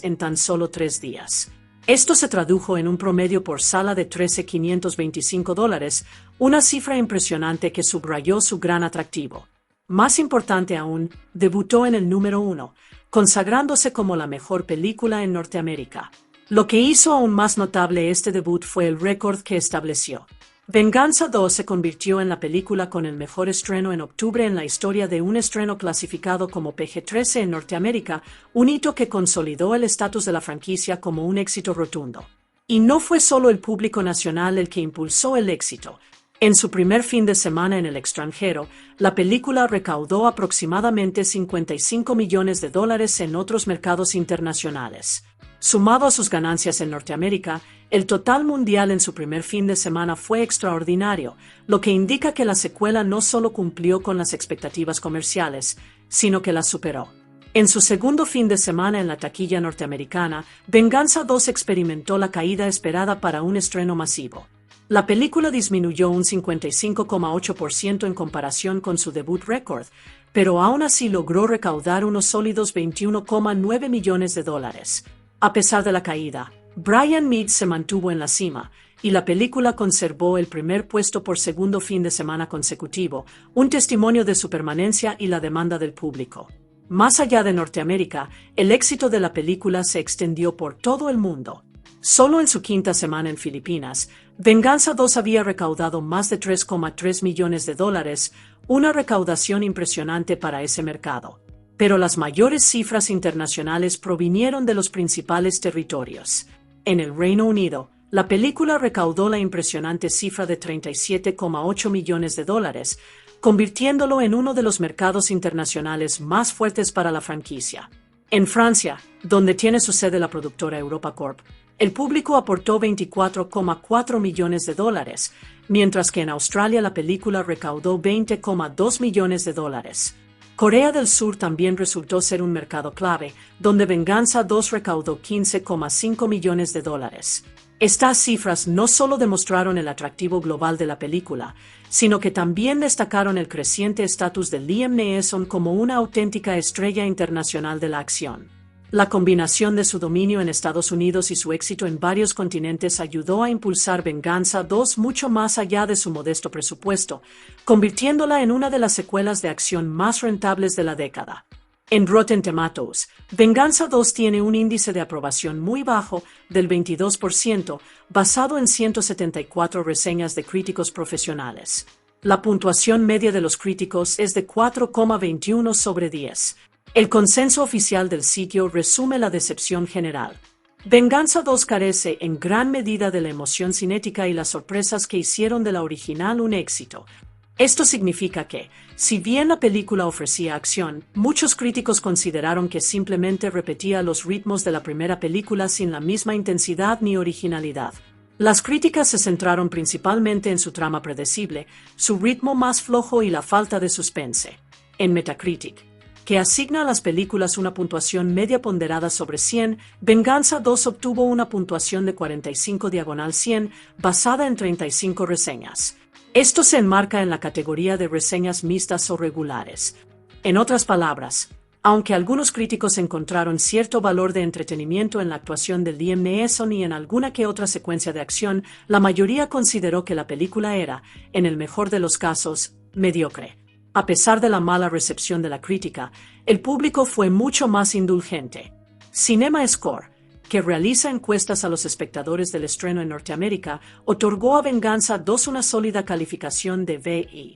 en tan solo 3 días. Esto se tradujo en un promedio por sala de $13,525, una cifra impresionante que subrayó su gran atractivo. Más importante aún, debutó en el número 1, consagrándose como la mejor película en Norteamérica. Lo que hizo aún más notable este debut fue el récord que estableció. Venganza 2 se convirtió en la película con el mejor estreno en octubre en la historia de un estreno clasificado como PG-13 en Norteamérica, un hito que consolidó el estatus de la franquicia como un éxito rotundo. Y no fue solo el público nacional el que impulsó el éxito. En su primer fin de semana en el extranjero, la película recaudó aproximadamente $55 millones en otros mercados internacionales. Sumado a sus ganancias en Norteamérica, el total mundial en su primer fin de semana fue extraordinario, lo que indica que la secuela no solo cumplió con las expectativas comerciales, sino que las superó. En su segundo fin de semana en la taquilla norteamericana, Venganza 2 experimentó la caída esperada para un estreno masivo. La película disminuyó un 55,8% en comparación con su debut récord, pero aún así logró recaudar unos sólidos $21,9 millones. A pesar de la caída, Brian Meeks se mantuvo en la cima, y la película conservó el primer puesto por segundo fin de semana consecutivo, un testimonio de su permanencia y la demanda del público. Más allá de Norteamérica, el éxito de la película se extendió por todo el mundo. Solo en su quinta semana en Filipinas, Venganza 2 había recaudado más de $3,3 millones, una recaudación impresionante para ese mercado. Pero las mayores cifras internacionales provinieron de los principales territorios. En el Reino Unido, la película recaudó la impresionante cifra de $37,8 millones, convirtiéndolo en uno de los mercados internacionales más fuertes para la franquicia. En Francia, donde tiene su sede la productora Europa Corp, el público aportó $24,4 millones, mientras que en Australia la película recaudó $20,2 millones. Corea del Sur también resultó ser un mercado clave, donde Venganza 2 recaudó $15,5 millones. Estas cifras no solo demostraron el atractivo global de la película, sino que también destacaron el creciente estatus de Liam Neeson como una auténtica estrella internacional de la acción. La combinación de su dominio en Estados Unidos y su éxito en varios continentes ayudó a impulsar Venganza 2 mucho más allá de su modesto presupuesto, convirtiéndola en una de las secuelas de acción más rentables de la década. En Rotten Tomatoes, Venganza 2 tiene un índice de aprobación muy bajo del 22%, basado en 174 reseñas de críticos profesionales. La puntuación media de los críticos es de 4,21 sobre 10. El consenso oficial del sitio resume la decepción general. Venganza 2 carece en gran medida de la emoción cinética y las sorpresas que hicieron de la original un éxito. Esto significa que, si bien la película ofrecía acción, muchos críticos consideraron que simplemente repetía los ritmos de la primera película sin la misma intensidad ni originalidad. Las críticas se centraron principalmente en su trama predecible, su ritmo más flojo y la falta de suspense. En Metacritic, que asigna a las películas una puntuación media ponderada sobre 100, Venganza 2 obtuvo una puntuación de 45/100, basada en 35 reseñas. Esto se enmarca en la categoría de reseñas mixtas o regulares. En otras palabras, aunque algunos críticos encontraron cierto valor de entretenimiento en la actuación de Liam Neeson y en alguna que otra secuencia de acción, la mayoría consideró que la película era, en el mejor de los casos, mediocre. A pesar de la mala recepción de la crítica, el público fue mucho más indulgente. CinemaScore, que realiza encuestas a los espectadores del estreno en Norteamérica, otorgó a Venganza 2 una sólida calificación de VI.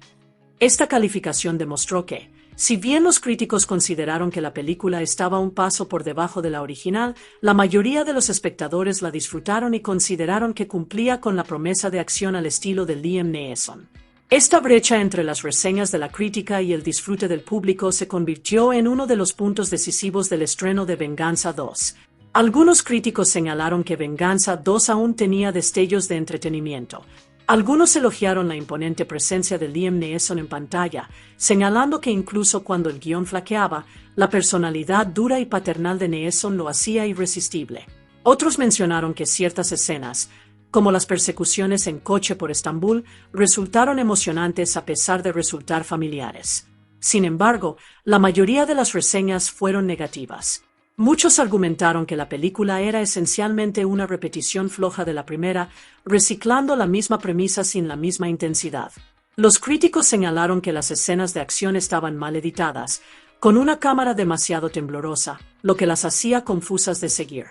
Esta calificación demostró que, si bien los críticos consideraron que la película estaba un paso por debajo de la original, la mayoría de los espectadores la disfrutaron y consideraron que cumplía con la promesa de acción al estilo de Liam Neeson. Esta brecha entre las reseñas de la crítica y el disfrute del público se convirtió en uno de los puntos decisivos del estreno de Venganza 2. Algunos críticos señalaron que Venganza 2 aún tenía destellos de entretenimiento. Algunos elogiaron la imponente presencia de Liam Neeson en pantalla, señalando que incluso cuando el guión flaqueaba, la personalidad dura y paternal de Neeson lo hacía irresistible. Otros mencionaron que ciertas escenas, como las persecuciones en coche por Estambul, resultaron emocionantes a pesar de resultar familiares. Sin embargo, la mayoría de las reseñas fueron negativas. Muchos argumentaron que la película era esencialmente una repetición floja de la primera, reciclando la misma premisa sin la misma intensidad. Los críticos señalaron que las escenas de acción estaban mal editadas, con una cámara demasiado temblorosa, lo que las hacía confusas de seguir.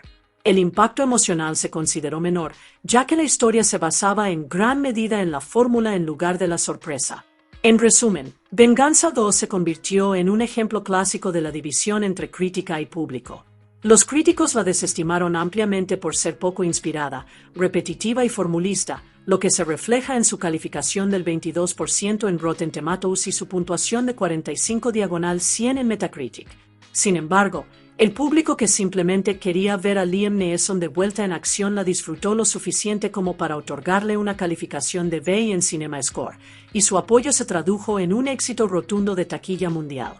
El impacto emocional se consideró menor, ya que la historia se basaba en gran medida en la fórmula en lugar de la sorpresa. En resumen, Venganza 2 se convirtió en un ejemplo clásico de la división entre crítica y público. Los críticos la desestimaron ampliamente por ser poco inspirada, repetitiva y formulista, lo que se refleja en su calificación del 22% en Rotten Tomatoes y su puntuación de 45/100 en Metacritic. Sin embargo, el público que simplemente quería ver a Liam Neeson de vuelta en acción la disfrutó lo suficiente como para otorgarle una calificación de B en CinemaScore, y su apoyo se tradujo en un éxito rotundo de taquilla mundial.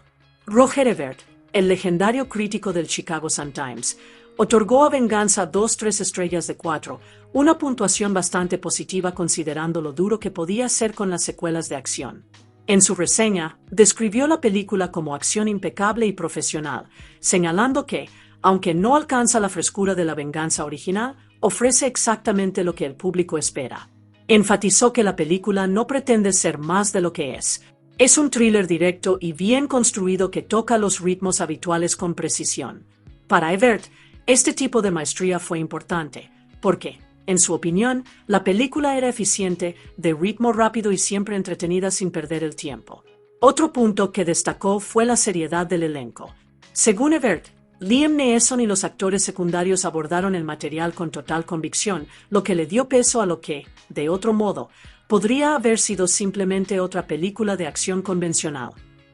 Roger Ebert, el legendario crítico del Chicago Sun-Times, otorgó a Venganza 2 3 estrellas de 4, una puntuación bastante positiva considerando lo duro que podía ser con las secuelas de acción. En su reseña, describió la película como acción impecable y profesional, señalando que, aunque no alcanza la frescura de la Venganza original, ofrece exactamente lo que el público espera. Enfatizó que la película no pretende ser más de lo que es. Es un thriller directo y bien construido que toca los ritmos habituales con precisión. Para Ebert, este tipo de maestría fue importante, porque, en su opinión, la película era eficiente, de ritmo rápido y siempre entretenida sin perder el tiempo. Otro punto que destacó fue la seriedad del elenco. Según Ebert, Liam Neeson y los actores secundarios abordaron el material con total convicción, lo que le dio peso a lo que, de otro modo, podría haber sido simplemente otra película de acción convencional.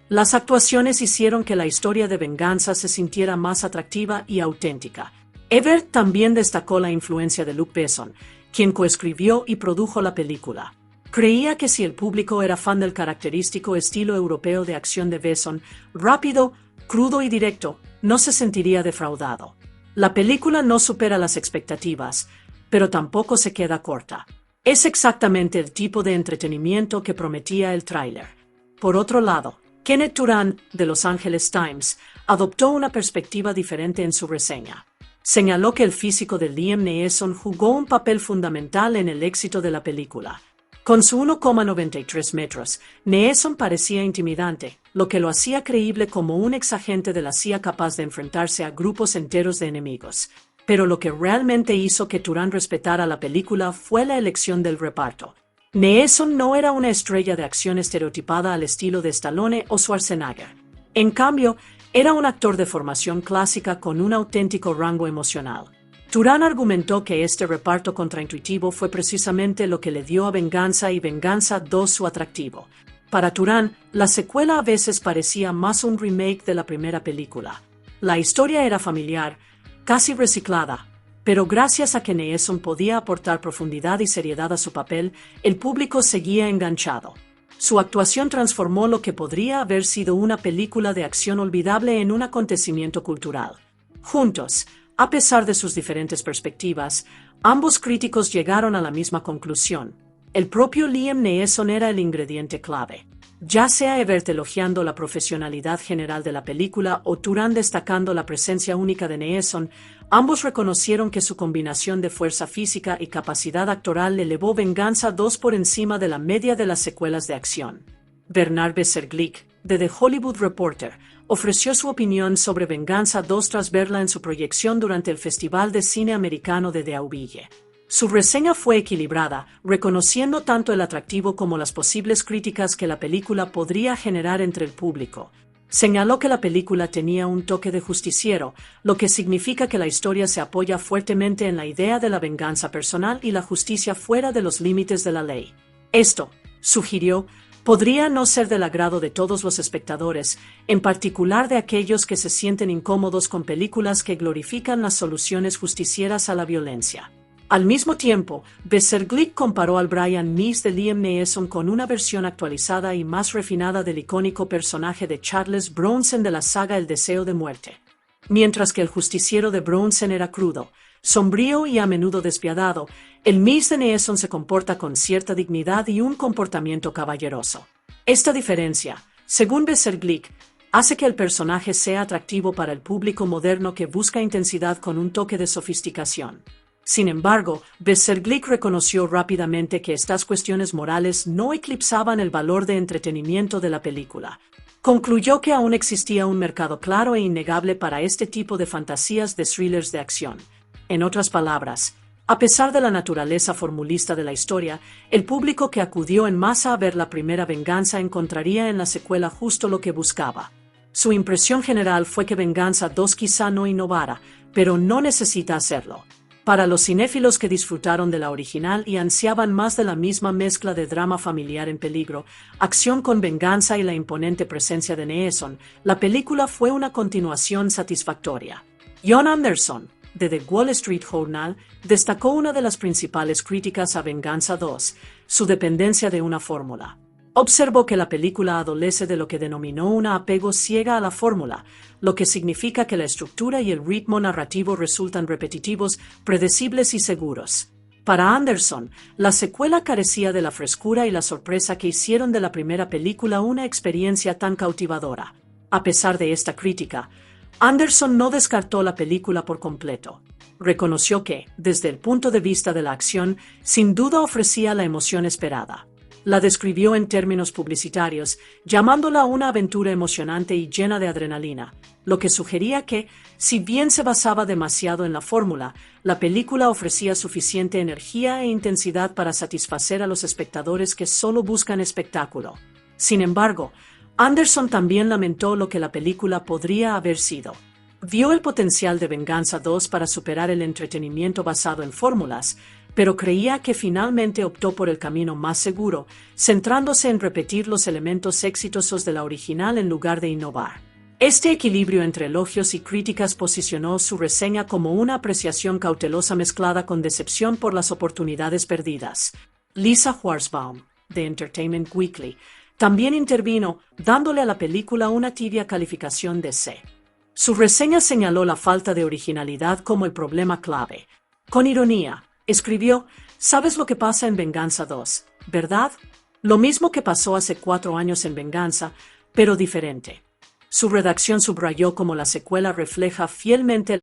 Las actuaciones hicieron que la historia de Venganza se sintiera más atractiva y auténtica. Ebert también destacó la influencia de Luc Besson, quien coescribió y produjo la película. Creía que si el público era fan del característico estilo europeo de acción de Besson, rápido, crudo y directo, no se sentiría defraudado. La película no supera las expectativas, pero tampoco se queda corta. Es exactamente el tipo de entretenimiento que prometía el tráiler. Por otro lado, Kenneth Turan, de Los Angeles Times, adoptó una perspectiva diferente en su reseña. Señaló que el físico de Liam Neeson jugó un papel fundamental en el éxito de la película. Con su 1,93 metros, Neeson parecía intimidante, lo que lo hacía creíble como un exagente de la CIA capaz de enfrentarse a grupos enteros de enemigos. Pero lo que realmente hizo que Turan respetara la película fue la elección del reparto. Neeson no era una estrella de acción estereotipada al estilo de Stallone o Schwarzenegger. En cambio, era un actor de formación clásica con un auténtico rango emocional. Turan argumentó que este reparto contraintuitivo fue precisamente lo que le dio a Venganza y Venganza 2 su atractivo. Para Turan, la secuela a veces parecía más un remake de la primera película. La historia era familiar, casi reciclada, pero gracias a que Neeson podía aportar profundidad y seriedad a su papel, el público seguía enganchado. Su actuación transformó lo que podría haber sido una película de acción olvidable en un acontecimiento cultural. Juntos, a pesar de sus diferentes perspectivas, ambos críticos llegaron a la misma conclusión. El propio Liam Neeson era el ingrediente clave. Ya sea Ebert elogiando la profesionalidad general de la película o Turan destacando la presencia única de Neeson, ambos reconocieron que su combinación de fuerza física y capacidad actoral le elevó Venganza 2 por encima de la media de las secuelas de acción. Bernard Beserglick, de The Hollywood Reporter, ofreció su opinión sobre Venganza 2 tras verla en su proyección durante el Festival de Cine Americano de Deauville. Su reseña fue equilibrada, reconociendo tanto el atractivo como las posibles críticas que la película podría generar entre el público. Señaló que la película tenía un toque de justiciero, lo que significa que la historia se apoya fuertemente en la idea de la venganza personal y la justicia fuera de los límites de la ley. Esto, sugirió, podría no ser del agrado de todos los espectadores, en particular de aquellos que se sienten incómodos con películas que glorifican las soluciones justicieras a la violencia. Al mismo tiempo, Beserglick comparó al Brian Meese de Liam Neeson con una versión actualizada y más refinada del icónico personaje de Charles Bronson de la saga El Deseo de Muerte. Mientras que el justiciero de Bronson era crudo, sombrío y a menudo despiadado, el Meese de Neeson se comporta con cierta dignidad y un comportamiento caballeroso. Esta diferencia, según Beserglick, hace que el personaje sea atractivo para el público moderno que busca intensidad con un toque de sofisticación. Sin embargo, Beserglick reconoció rápidamente que estas cuestiones morales no eclipsaban el valor de entretenimiento de la película. Concluyó que aún existía un mercado claro e innegable para este tipo de fantasías de thrillers de acción. En otras palabras, a pesar de la naturaleza formulista de la historia, el público que acudió en masa a ver la primera Venganza encontraría en la secuela justo lo que buscaba. Su impresión general fue que Venganza 2 quizá no innovara, pero no necesita hacerlo. Para los cinéfilos que disfrutaron de la original y ansiaban más de la misma mezcla de drama familiar en peligro, acción con venganza y la imponente presencia de Neeson, la película fue una continuación satisfactoria. John Anderson, de The Wall Street Journal, destacó una de las principales críticas a Venganza 2, su dependencia de una fórmula. Observó que la película adolece de lo que denominó un apego ciega a la fórmula, lo que significa que la estructura y el ritmo narrativo resultan repetitivos, predecibles y seguros. Para Anderson, la secuela carecía de la frescura y la sorpresa que hicieron de la primera película una experiencia tan cautivadora. A pesar de esta crítica, Anderson no descartó la película por completo. Reconoció que, desde el punto de vista de la acción, sin duda ofrecía la emoción esperada. La describió en términos publicitarios, llamándola una aventura emocionante y llena de adrenalina, lo que sugería que, si bien se basaba demasiado en la fórmula, la película ofrecía suficiente energía e intensidad para satisfacer a los espectadores que solo buscan espectáculo. Sin embargo, Anderson también lamentó lo que la película podría haber sido. Vio el potencial de Venganza 2 para superar el entretenimiento basado en fórmulas, pero creía que finalmente optó por el camino más seguro, centrándose en repetir los elementos exitosos de la original en lugar de innovar. Este equilibrio entre elogios y críticas posicionó su reseña como una apreciación cautelosa mezclada con decepción por las oportunidades perdidas. Lisa Schwarzbaum, de Entertainment Weekly, también intervino, dándole a la película una tibia calificación de C. Su reseña señaló la falta de originalidad como el problema clave. Con ironía, escribió: «¿Sabes lo que pasa en Venganza 2, verdad? Lo mismo que pasó hace 4 años en Venganza, pero diferente». Su redacción subrayó cómo la secuela refleja fielmente